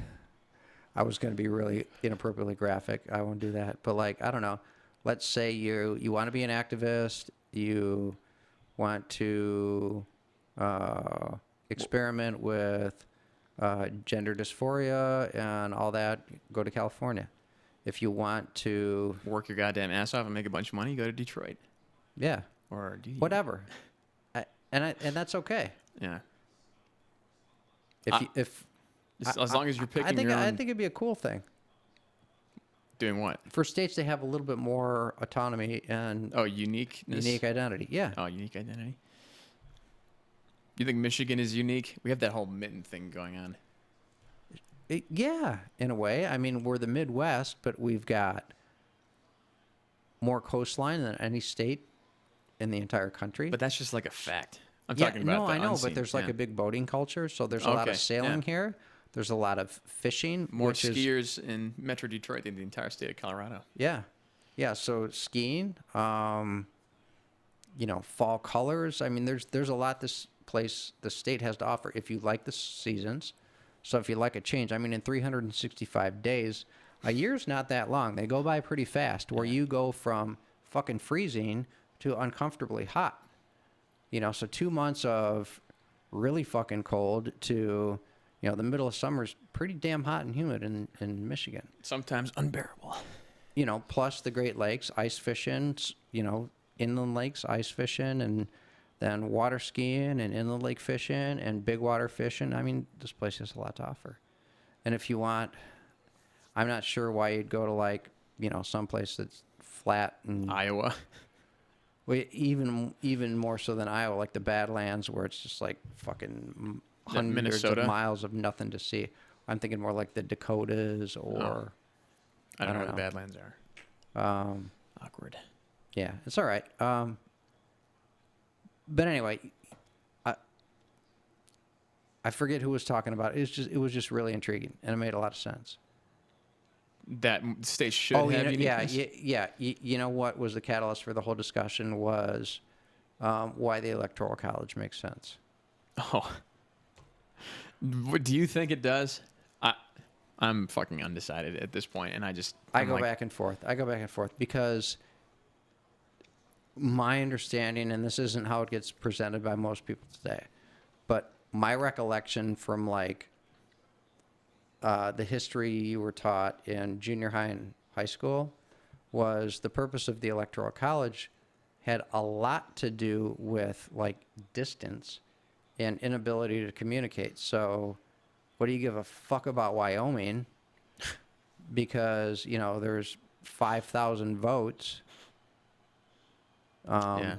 I was going to be really inappropriately graphic. I won't do that. But I don't know. Let's say you want to be an activist. You want to experiment with gender dysphoria and all that, go to California. If you want to work your goddamn ass off and make a bunch of money, go to Detroit. Yeah. Or do you? Whatever. And that's okay. Yeah. As long as you're picking I your own. I think it'd be a cool thing. Doing what? For states to have a little bit more autonomy and uniqueness. Unique identity. Yeah. Oh, unique identity. You think Michigan is unique? We have that whole mitten thing going on. Yeah, in a way. I mean, we're the Midwest, but we've got more coastline than any state in the entire country. But that's just like a fact. I'm talking about the I know, unseen. but there's like a big boating culture, so there's a lot of sailing here. There's a lot of fishing. More skiers in Metro Detroit than the entire state of Colorado. Yeah. Yeah, so skiing, fall colors. I mean, there's a lot the state has to offer if you like the seasons. So if you like a change, I mean, in 365 days, a year's not that long. They go by pretty fast, where you go from fucking freezing to uncomfortably hot. So 2 months of really fucking cold to, the middle of summer is pretty damn hot and humid in Michigan. Sometimes unbearable. Plus the Great Lakes, ice fishing, inland lakes, ice fishing, and then water skiing and inland lake fishing and big water fishing. I mean, this place has a lot to offer. And if you want, I'm not sure why you'd go to someplace that's flat and Iowa. Even more so than Iowa, like the Badlands, where it's just like fucking hundreds Minnesota? of miles of nothing to see. I'm thinking more like the Dakotas or I don't know I where don't the know. Badlands are. Awkward. Yeah, it's all right. But anyway, I I forget who was talking about it. It was just really intriguing, and it made a lot of sense. That states should Oh, have uniqueness. yeah. You know what was the catalyst for the whole discussion was why the Electoral College makes sense. Oh, do you think it does? I'm fucking undecided at this point, and I go back and forth. Because my understanding, and this isn't how it gets presented by most people today, but my recollection from like the history you were taught in junior high and high school was the purpose of the Electoral College had a lot to do with like distance and inability to communicate. So, what do you give a fuck about Wyoming? Because, there's 5,000 votes, Yeah.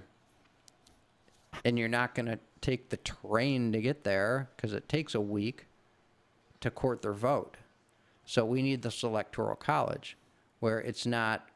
and you're not going to take the train to get there because it takes a week to court their vote. So we need this electoral college where it's not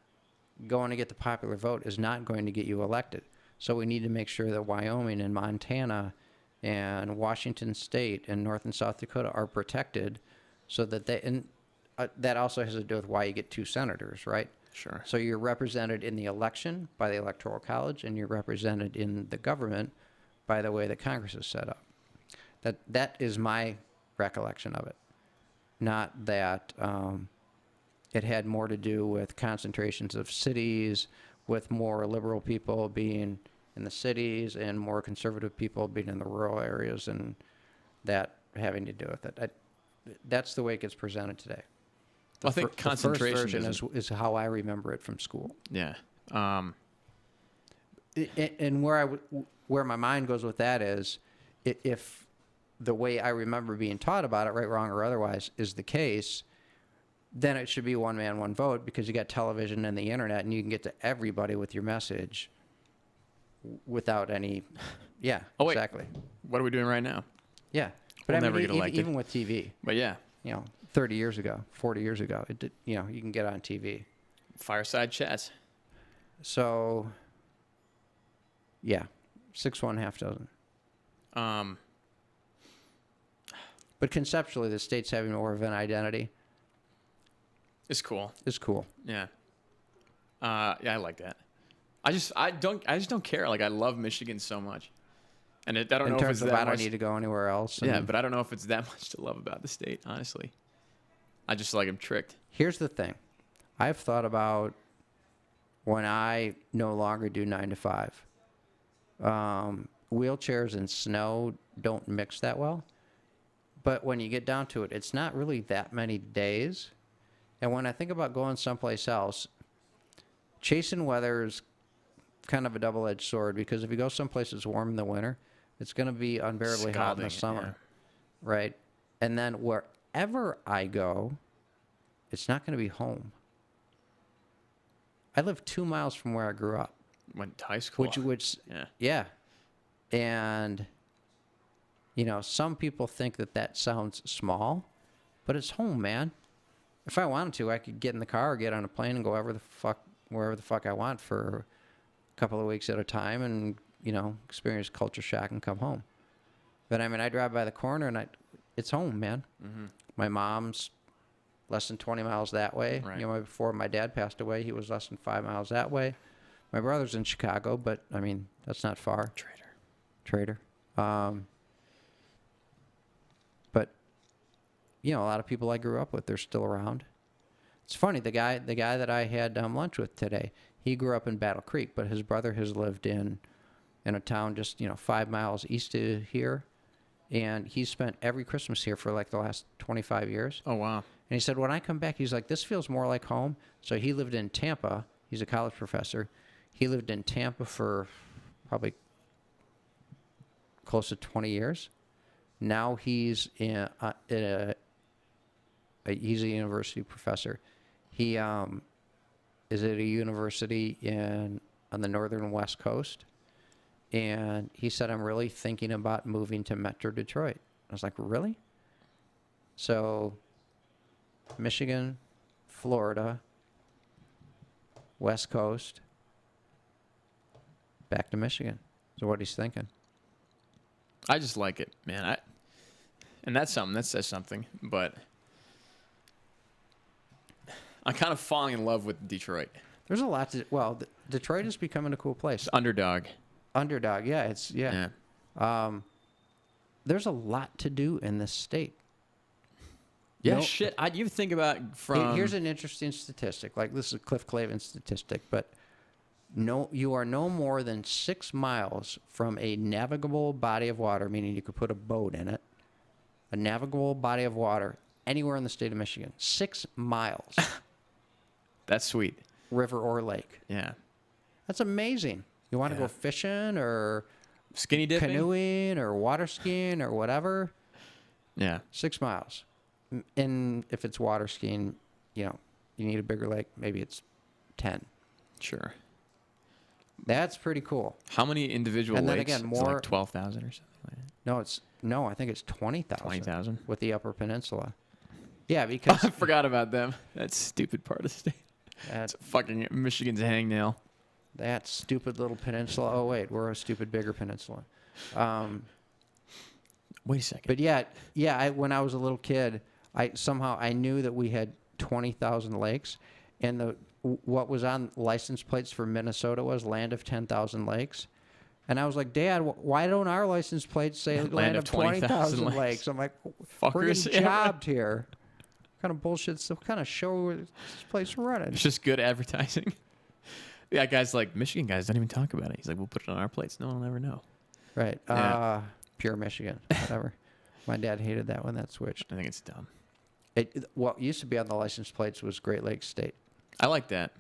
going to get the popular vote is not going to get you elected. So we need to make sure that Wyoming and Montana and Washington State and North and South Dakota are protected so that that also has to do with why you get 2 senators, right? Sure. So you're represented in the election by the Electoral College, and you're represented in the government by the way that Congress is set up. That is my recollection of it. Not that it had more to do with concentrations of cities, with more liberal people being in the cities and more conservative people being in the rural areas, and that having to do with it. That's the way it gets presented today. Well, I think concentration the first version is how I remember it from school. Yeah. And where my mind goes with that is, if the way I remember being taught about it, right, wrong, or otherwise, is the case, then it should be one man, one vote, because you got television and the internet, and you can get to everybody with your message without any. Yeah, Oh, wait. exactly. What are we doing right now? Yeah, We'll never get elected. even with TV, But yeah, 30 years ago, 40 years ago, it did, you can get on TV. fireside chats. So, yeah, 6 1 half dozen. But conceptually, the states having more of an identity It's cool. is cool. Yeah. Yeah, I like that. I just don't care. Like, I love Michigan so much, and I don't know if it's that I much. don't need to go anywhere else. Yeah, but I don't know if it's that much to love about the state. Honestly, I just like I'm tricked. Here's the thing. I've thought about when I no longer do 9 to 5. Wheelchairs and snow don't mix that well. But when you get down to it, it's not really that many days. And when I think about going someplace else, chasing weather is kind of a double-edged sword, because if you go someplace that's warm in the winter, it's going to be unbearably hot in the Scalding, summer. Right? And then wherever I go, it's not going to be home. I live 2 miles from where I grew up. Went to high school. Which Yeah. yeah. And, some people think that sounds small, but it's home, man. If I wanted to, I could get in the car or get on a plane and go wherever the fuck I want for a couple of weeks at a time and, experience culture shock and come home. But, I drive by the corner and it's home, man. Mm-hmm. My mom's less than 20 miles that way. Right. Before my dad passed away, he was less than 5 miles that way. My brother's in Chicago, but, that's not far. Trader. But, a lot of people I grew up with, they're still around. It's funny, the guy that I had lunch with today, he grew up in Battle Creek, but his brother has lived in a town just, 5 miles east of here. And he's spent every Christmas here for like the last 25 years. Oh, wow. And he said, when I come back, he's like, this feels more like home. So he lived in Tampa. He's a college professor. He lived in Tampa for probably close to 20 years. Now he's he's a university professor. He is at a university in on the northern west coast. And he said, I'm really thinking about moving to Metro Detroit. I was like, really? So Michigan, Florida, West Coast, back to Michigan. So what he's thinking. I just like it, man. And that's something. That says something. But I'm kind of falling in love with Detroit. There's a lot to... Well, Detroit is becoming a cool place. It's underdog. Underdog, yeah. It's... Yeah. There's a lot to do in this state. Yeah, shit. You think about from... Here's an interesting statistic. Like, this is a Cliff Clavin statistic, but you are no more than 6 miles from a navigable body of water, meaning you could put a boat in it, a navigable body of water anywhere in the state of Michigan. 6 miles. That's sweet. River or lake. Yeah. That's amazing. You want to go fishing or skinny dipping, canoeing or water skiing or whatever? Yeah. 6 miles. And if it's water skiing, you need a bigger lake. Maybe it's 10. Sure. That's pretty cool. How many individual and then lakes? again, Is it more like 12,000 or something like that? No, I think it's 20,000. 20,000 with the Upper Peninsula. Yeah, because I forgot about them. That stupid part of the state. That's fucking Michigan's hangnail. That stupid little peninsula. Oh wait, we're a stupid bigger peninsula. Wait a second. But yeah. When I was a little kid, I knew that we had 20,000 lakes, and what was on license plates for Minnesota was Land of 10,000 Lakes. And I was like, Dad, why don't our license plates say Land of 20,000 lakes? I'm like, we're getting jobbed here. What kind of bullshit? So what kind of show is this place running? It's just good advertising. Yeah, guys like Michigan guys don't even talk about it. He's like, we'll put it on our plates. No one will ever know. Right. Yeah. Pure Michigan. Whatever. My dad hated that when that switched. I think it's dumb. What used to be on the license plates was Great Lakes State. I like that.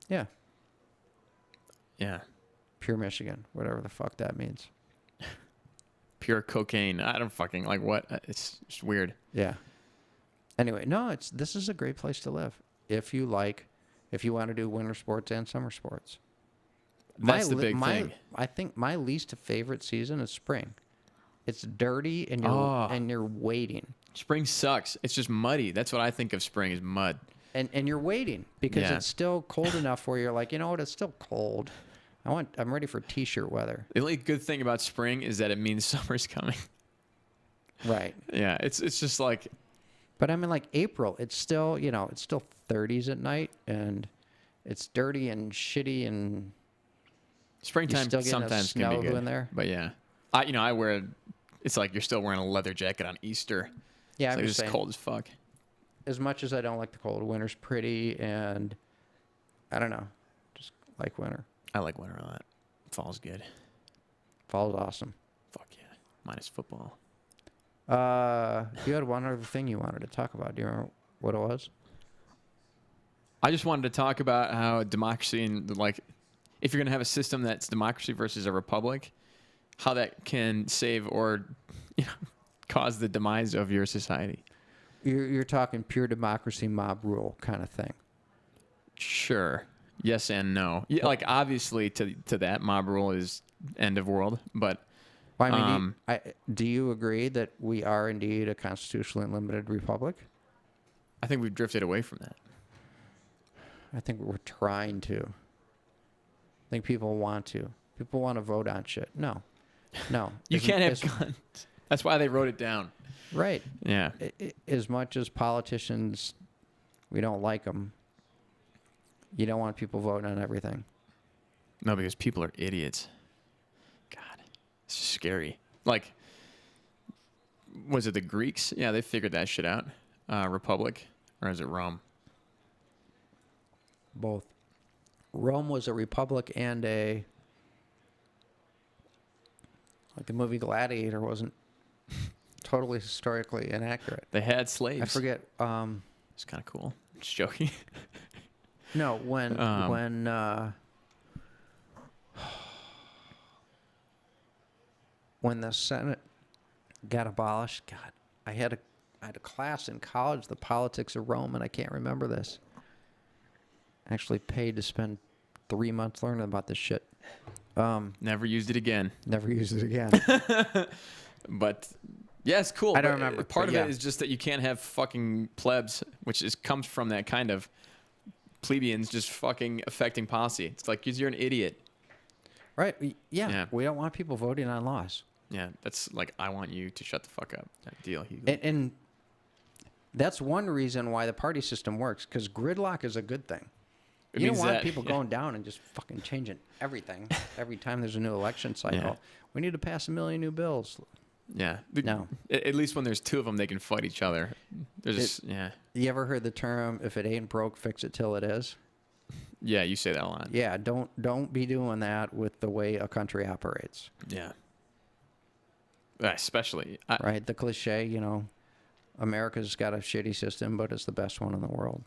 Yeah. Yeah. Pure Michigan, whatever the fuck that means. Pure cocaine. I don't fucking like what. It's just weird. Yeah. Anyway, no, this is a great place to live if you want to do winter sports and summer sports. That's the big thing. I think my least favorite season is spring. It's dirty and you're waiting. Spring sucks. It's just muddy. That's what I think of spring is mud. And you're waiting because it's still cold enough where you're like, you know what, it's still cold. I'm ready for t-shirt weather. The only good thing about spring is that it means summer's coming. Right. Yeah, it's just like. But I mean, like April, it's still 30s at night, and it's dirty and shitty, and springtime sometimes can be good. In there. But yeah, I wear. It's like you're still wearing a leather jacket on Easter. Yeah, it's just cold as fuck. As much as I don't like the cold, winter's pretty, and I don't know, just like winter. I like winter a lot. Fall's good. Fall's awesome. Fuck yeah. Minus football. You had one other thing you wanted to talk about. Do you remember what it was? I just wanted to talk about how democracy and if you're going to have a system that's democracy versus a republic, how that can save or cause the demise of your society. You're talking pure democracy, mob rule kind of thing. Sure. Yes and no. Yeah, like obviously to that mob rule is end of world, but well, I mean, do you agree that we are indeed a constitutionally limited republic? I think we've drifted away from that. I think we're trying to. I think people want to. People want to vote on shit. No. You can't have guns. That's why they wrote it down. Right. Yeah. As much as politicians, we don't like them. You don't want people voting on everything. No, because people are idiots. God, it's just scary. Like, was it the Greeks? Yeah, they figured that shit out. Republic, or is it Rome? Both. Rome was a republic and like the movie Gladiator wasn't totally historically inaccurate. They had slaves. I forget. It's kind of cool. Just joking. No, when the Senate got abolished, God, I had a class in college, The Politics of Rome, and I can't remember this. I actually paid to spend 3 months learning about this shit. Never used it again. Never use it again. But yeah, it's cool. I don't but remember, Part but of yeah. it is just that you can't have fucking plebs, which comes from that kind of plebeians just fucking affecting policy. It's like, 'cause you're an idiot. Right. Yeah. Yeah. We don't want people voting on laws. Yeah, that's like, I want you to shut the fuck up. That deal, Hugo. And that's one reason why the party system works, because gridlock is a good thing. It You don't means want that- people yeah. going down and just fucking changing everything every time there's a new election cycle. Yeah. We need to pass 1 million new bills. Yeah. No. At least when there's two of them, they can fight each other. There's yeah. You ever heard the term, if it ain't broke, fix it till it is? Yeah, you say that a lot. Yeah, don't be doing that with the way a country operates. Yeah. Especially. Right? The cliche, you know, America's got a shitty system, but it's the best one in the world.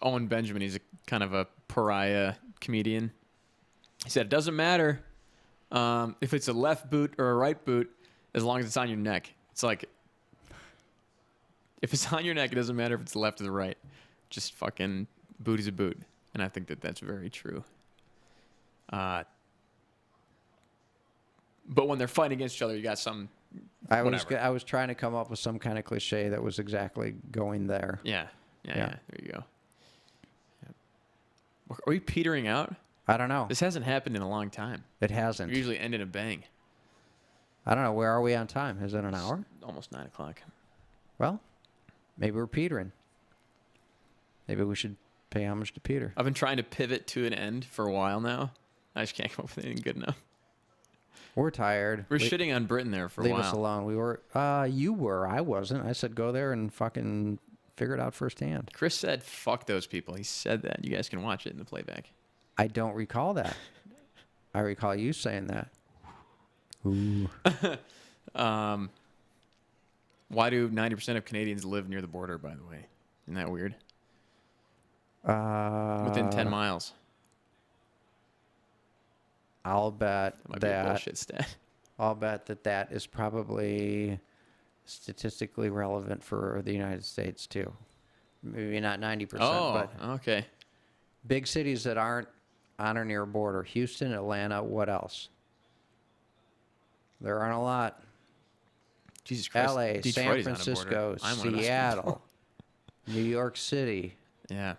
Owen Benjamin, he's a kind of a pariah comedian. He said, it doesn't matter if it's a left boot or a right boot, as long as it's on your neck. It's like, if it's on your neck, it doesn't matter if it's the left or the right. Just fucking boot is a boot. And I think that that's very true. But when they're fighting against each other, you got some. I Whatever. was trying to come up with some kind of cliche that was exactly going there. Yeah. Yeah. There you go. Yeah. Are we petering out? I don't know. This hasn't happened in a long time. It hasn't. We usually end in a bang. I don't know. Where are we on time? Is it an hour? Almost 9 o'clock. Well, maybe we're petering. Maybe we should pay homage to Peter. I've been trying to pivot to an end for a while now. I just can't come up with anything good enough. We're tired. We're shitting on Britain there for a Leave while. us alone. We were. You were. I wasn't. I said go there and fucking figure it out firsthand. Chris said, fuck those people. He said that. You guys can watch it in the playback. I don't recall that. I recall you saying that. Ooh. Why do 90% of Canadians live near the border, by the way? Isn't that weird? Within 10 miles. I'll bet That might be a that. bullshit stat. I'll bet that is probably statistically relevant for the United States too. Maybe not 90%, but okay. big cities that aren't on or near a border: Houston, Atlanta. What else? There aren't a lot. Jesus Christ. L.A., Detroit San is on a border. Francisco, I'm one of those Seattle, New York City, people. Yeah.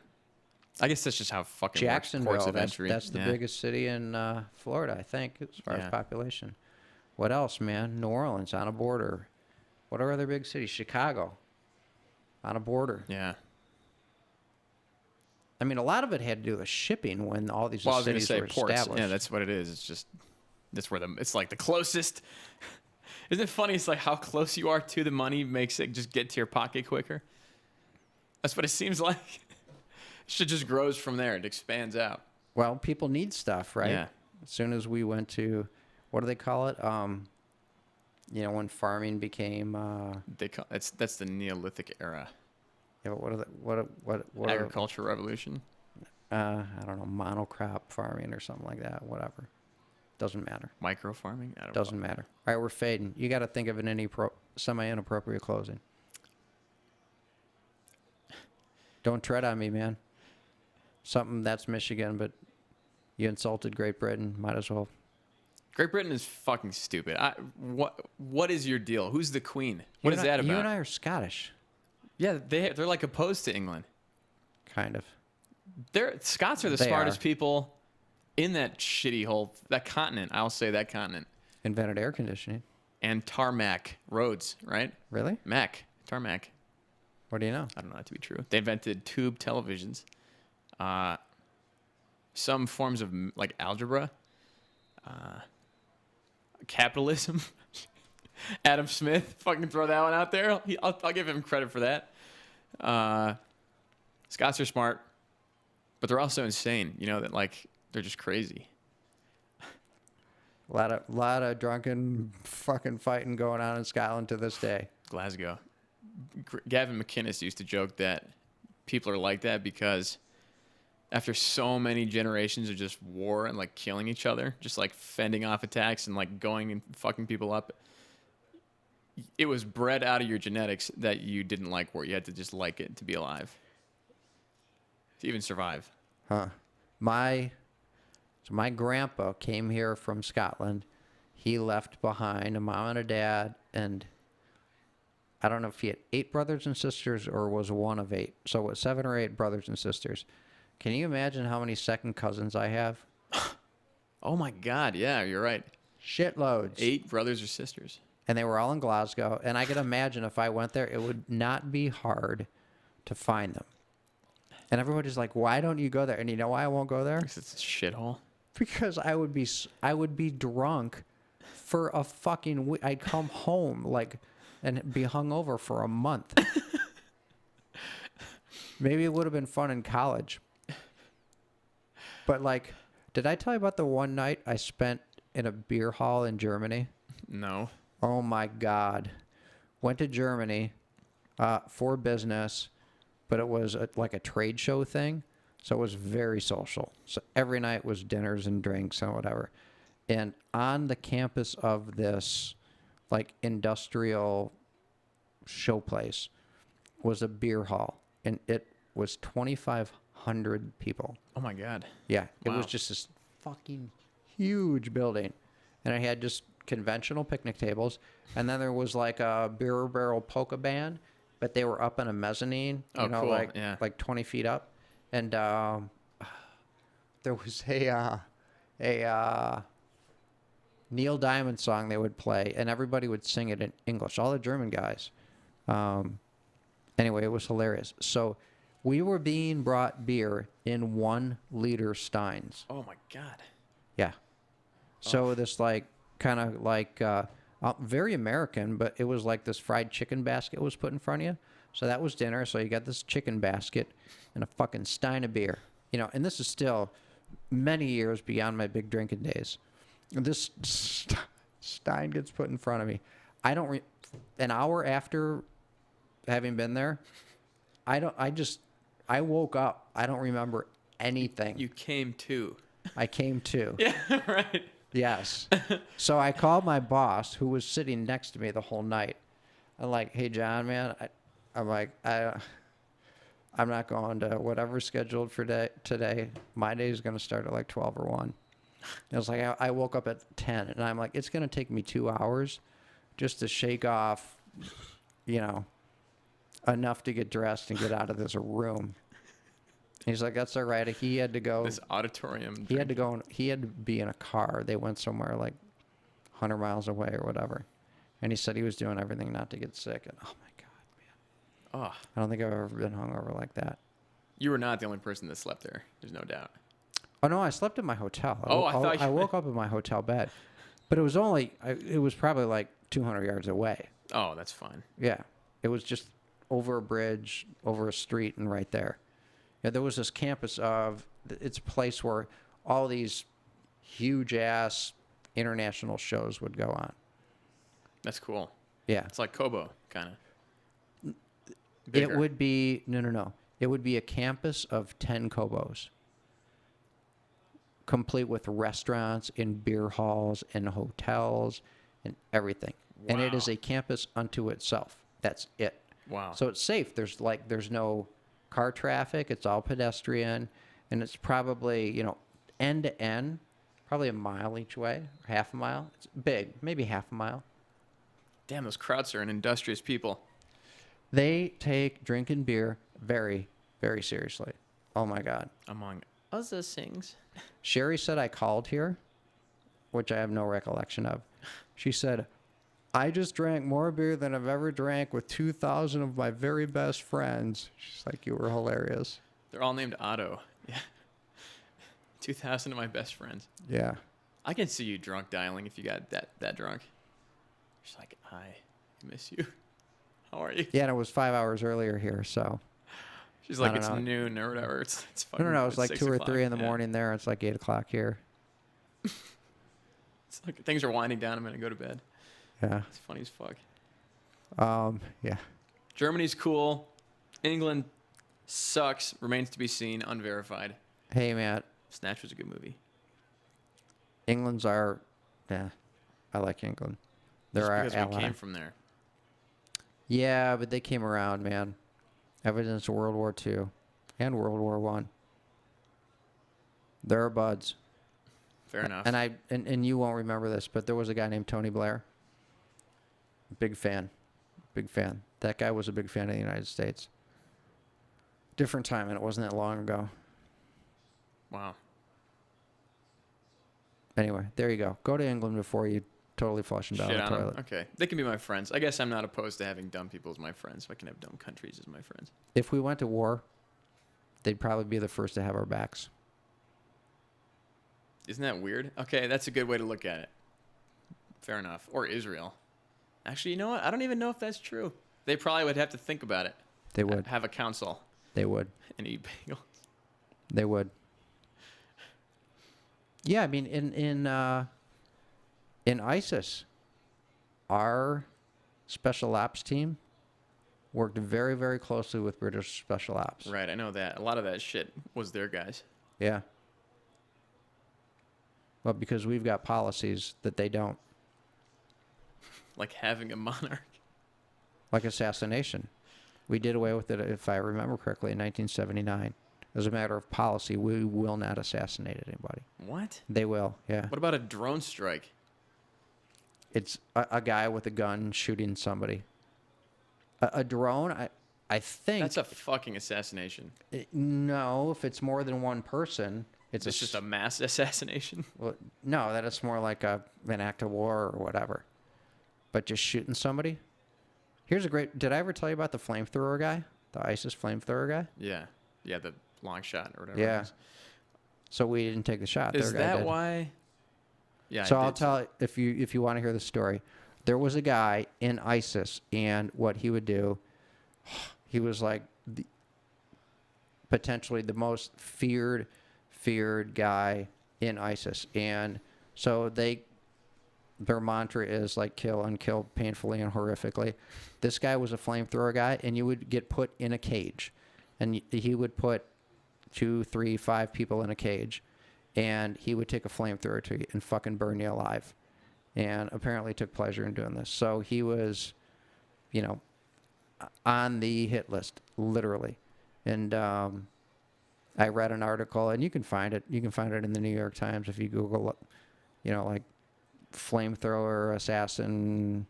I guess that's just how fucking Jacksonville. works, ports of That's, entry. that's the Yeah. biggest city in Florida, I think, as far Yeah. as population. What else, man? New Orleans on a border. What are other big cities? Chicago on a border. Yeah. I mean, a lot of it had to do with shipping when all these Well, I was going to cities say were ports. established. Yeah, that's what it is. It's just, that's where it's like the closest. Isn't it funny? It's like how close you are to the money makes it just get to your pocket quicker. That's what it seems like. Shit just grows from there. It expands out. Well, people need stuff, right? Yeah. As soon as we went to, what do they call it? When farming became, That's the Neolithic era. yeah, but what are Agriculture revolution. I don't know, monocrop farming or something like that. Whatever. Doesn't matter. Micro farming. I don't Doesn't matter. All right, we're fading. You got to think of an semi-inappropriate closing. Don't tread on me, man. Something that's Michigan, but you insulted Great Britain. Might as well. Great Britain is fucking stupid. What is your deal? Who's the queen? What is that about? You and I are Scottish, Yeah, they're like opposed to England. kind of. Scots are the They smartest are. people in that shitty that continent. I'll say that continent. Invented air conditioning. And tarmac roads, right? Really? Tarmac. What do you know? I don't know that to be true. They invented tube televisions. Some forms of like algebra. Capitalism. Adam Smith. Fucking throw that one out there. I'll give him credit for that. Scots are smart, but they're also insane. You know that like they're just crazy. A lot of drunken fucking fighting going on in Scotland to this day. Glasgow. Gavin McInnes used to joke that people are like that because after so many generations of just war and like killing each other, just like fending off attacks and like going and fucking people up, it was bred out of your genetics that you didn't like war. You had to just like it to be alive, to even survive. Huh. My my grandpa came here from Scotland. He left behind a mom and a dad, and I don't know if he had 8 brothers and sisters or was one of 8. So what, 7 or 8 brothers and sisters. Can you imagine how many second cousins I have? Oh my God. Yeah, you're right. Shitloads. 8 brothers or sisters. And they were all in Glasgow. And I could imagine if I went there, it would not be hard to find them. And everybody's like, "Why don't you go there?" And you know why I won't go there? It's a shithole. Because I would be drunk for a fucking week. I'd come home like and be hungover for a month. Maybe it would have been fun in college. But like, did I tell you about the one night I spent in a beer hall in Germany? No. Oh my God. Went to Germany for business, but it was like a trade show thing. So it was very social. So every night was dinners and drinks and whatever. And on the campus of this like industrial show place was a beer hall. And it was 2,500 people. Oh my God. Yeah. It Wow. was just this fucking huge building. And I had just conventional picnic tables. And then there was like a beer barrel polka band, but they were up in a mezzanine, Oh, cool. like, Yeah. like 20 feet up. And there was a Neil Diamond song they would play, and everybody would sing it in English, all the German guys. Anyway, it was hilarious. So we were being brought beer in 1-liter steins. Oh my God. Yeah. So this like kind of like very American, but it was like this fried chicken basket was put in front of you. So that was dinner. So you got this chicken basket and a fucking stein of beer. You know, and this is still many years beyond my big drinking days. This stein gets put in front of me. An hour after having been there, I woke up. I don't remember anything. You came to. I came to. Yeah, right. Yes. So I called my boss, who was sitting next to me the whole night. I'm like, "Hey, John, man," I'm not going to whatever's scheduled for today. My day is going to start at like 12 or 1. It was like I woke up at 10, and I'm like, it's going to take me 2 hours just to shake off, enough to get dressed and get out of this room. He's like, "That's all right." He had to go. This auditorium. He had to go. He had to be in a car. They went somewhere like 100 miles away or whatever. And he said he was doing everything not to get sick. And oh my God, man. Oh, I don't think I've ever been hungover like that. you were not the only person that slept there. There's no doubt. Oh no, I slept in my hotel. I I woke up in my hotel bed, but it was probably like 200 yards away. Oh, that's fine. Yeah, it was just over a bridge, over a street, and right there. Yeah, there was this campus it's a place where all these huge ass international shows would go on. That's cool. Yeah, It's like Kobo, kind of. it would be no. It would be a campus of 10 Kobos, complete with restaurants and beer halls and hotels and everything. Wow. And it is a campus unto itself. That's it. Wow. So it's safe. There's no car traffic. It's all pedestrian, and it's probably, end to end, probably a mile each way, or half a mile. It's big, maybe half a mile. Damn, those Krauts are an industrious people. They take drinking beer very, very seriously. Oh my God. Among other things. Sherry said I called here, which I have no recollection of. She said, "I just drank more beer than I've ever drank with 2,000 of my very best friends." She's like, "You were hilarious." They're all named Otto. Yeah. 2,000 of my best friends. Yeah. I can see you drunk dialing if you got that drunk. She's like, "I miss you. How are you?" Yeah, and it was 5 hours earlier here, so. She's like, I don't "It's know. noon or whatever. It's fucking. No, it's like 6 2 or o'clock." 3 in the Yeah. morning there. It's like 8 o'clock here. It's like things are winding down. I'm gonna go to bed. Yeah. It's funny as fuck. Yeah. Germany's cool. England sucks. Remains to be seen. Unverified. Hey, man, Snatch was a good movie. I like England. They're Just our because ally. we came from there. Yeah, but they came around, man. Ever since World War II and World War I. They're buds. Fair enough. And you won't remember this, but there was a guy named Tony Blair. Big fan. Big fan. That guy was a big fan of the United States. Different time, and it wasn't that long ago. Wow. Anyway, there you go. Go to England before you totally flush them down Shit the on 'em. toilet. Okay. They can be my friends. I guess I'm not opposed to having dumb people as my friends. So I can have dumb countries as my friends. If we went to war, they'd probably be the first to have our backs. Isn't that weird? Okay, that's a good way to look at it. Fair enough. Or Israel. Actually, you know what? I don't even know if that's true. They probably would have to think about it. They would. Have a council They would. and eat bagels. They would. Yeah, I mean, in ISIS, our special ops team worked very, very closely with British special ops. Right, I know that. A lot of that shit was their guys. Yeah. Well, because we've got policies that they don't, Like having a monarch. like assassination. We did away with it, if I remember correctly, in 1979. As a matter of policy, we will not assassinate anybody. What? They will, yeah. What about a drone strike? It's a guy with a gun shooting somebody. A drone, I think... That's a fucking assassination. No, if it's more than one person, It's just a mass assassination. Well, no, that is more like an act of war or whatever. But just shooting somebody? Here's a great... Did I ever tell you about the flamethrower guy? The ISIS flamethrower guy? Yeah. Yeah, the long shot or whatever. Yeah. So we didn't take the shot. Is Their guy that did. why? Yeah. So I I'll did. tell if you want to hear the story. There was a guy in ISIS, and what he would do, he was like potentially the most feared guy in ISIS, and so their mantra is like kill and kill painfully and horrifically. This guy was a flamethrower guy, and you would get put in a cage, and he would put 2, 3, 5 people in a cage, and he would take a flamethrower to you and fucking burn you alive. And apparently took pleasure in doing this. So he was, on the hit list, literally. And I read an article, and you can find it. You can find it in the New York Times if you Google, like flamethrower assassin,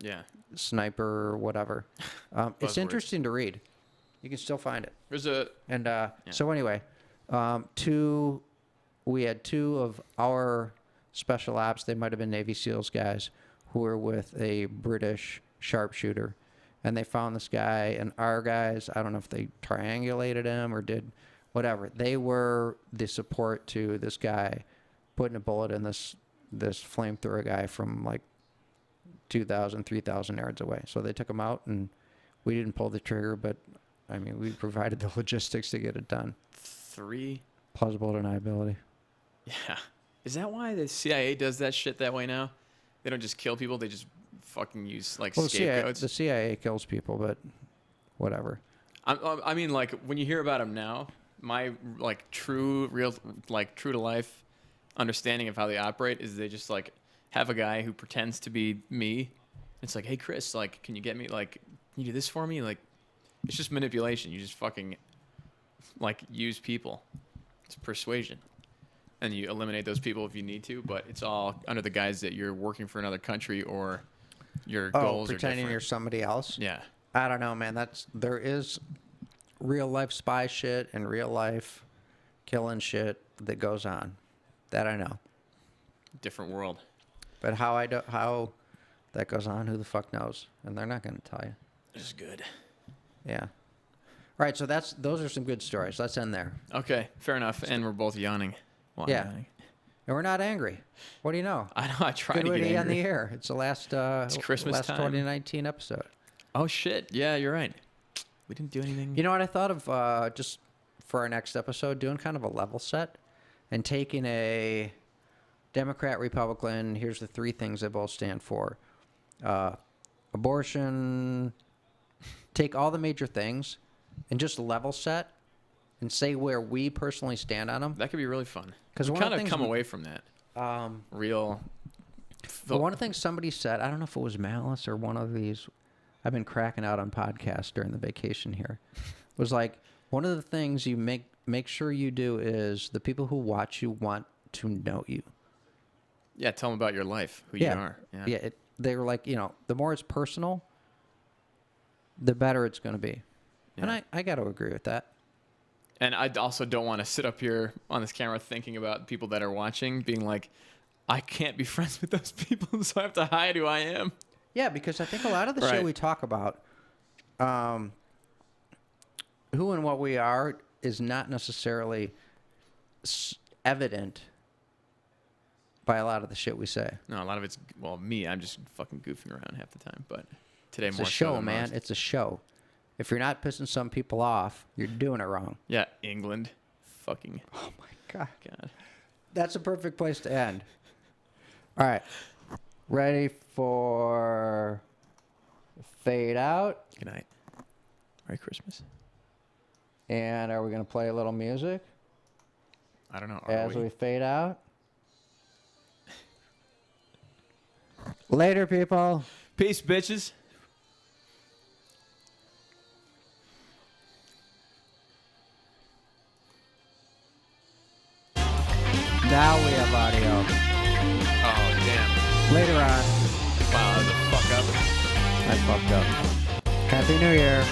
Yeah. sniper, or whatever. It's Buzzwords. interesting to read. You can still find it. There's a. And so anyway, we had 2 of our special ops, they might have been Navy SEALs guys, who were with a British sharpshooter. And they found this guy, and our guys, I don't know if they triangulated him or did whatever. They were the support to this guy putting a bullet in this flamethrower guy from like 2,000, 3,000 yards away. So they took him out, and we didn't pull the trigger, but I mean, we provided the logistics to get it done. 3. Plausible deniability. Yeah. Is that why the CIA does that shit that way now? They don't just kill people; they just fucking use like Well, scapegoats. the CIA kills people, but whatever. I mean, like when you hear about them now, my like true to life understanding of how they operate is they just like have a guy who pretends to be me. It's like, hey Chris, like, can you get me like, can you do this for me? Like, it's just manipulation. You just fucking like use people. It's persuasion. And you eliminate those people if you need to, but it's all under the guise that you're working for another country or your goals pretending are different. you're somebody else. Yeah. I don't know, man. There is real life spy shit and real life killing shit that goes on. That I know. Different world. But how that goes on, who the fuck knows? And they're not going to tell you. This is good. Yeah. All right, so those are some good stories. Let's end there. Okay, fair enough. And we're both yawning. Well, I'm Yeah. yawning. And we're not angry. What do you know? I know. I try Good to way get to end angry. the air. It's the last Christmas last time. 2019 episode. Oh shit! Yeah, you're right. We didn't do anything. You know what I thought of just for our next episode, doing kind of a level set and taking a Democrat, Republican. Here's the 3 things they both stand for: abortion. Take all the major things and just level set and say where we personally stand on them. That could be really fun. 'Cause we one of kind the of things come we- away from that. Real. But one of the things somebody said, I don't know if it was Malice or one of these, I've been cracking out on podcasts during the vacation here, was like, one of the things you make make sure you do is the people who watch you want to know you. Yeah, tell them about your life, who you are. Yeah. They were like, the more it's personal, the better it's going to be. Yeah. And I got to agree with that. And I also don't want to sit up here on this camera thinking about people that are watching, being like, I can't be friends with those people, so I have to hide who I am. Yeah, because I think a lot of the shit we talk about, who and what we are, is not necessarily evident by a lot of the shit we say. No, a lot of it's, well, me, I'm just fucking goofing around half the time, but today It's more a show, so than man. most. It's a show. If you're not pissing some people off, you're doing it wrong. Yeah, England. Fucking. Oh, my God. God. That's a perfect place to end. All right. Ready for fade out? Good night. Merry Christmas. And are we going to play a little music I don't know. as we fade out? Later, people. Peace, bitches. Now we have audio. Oh, damn. Later on. Wow, that was a fuck up. I fucked up. Happy New Year.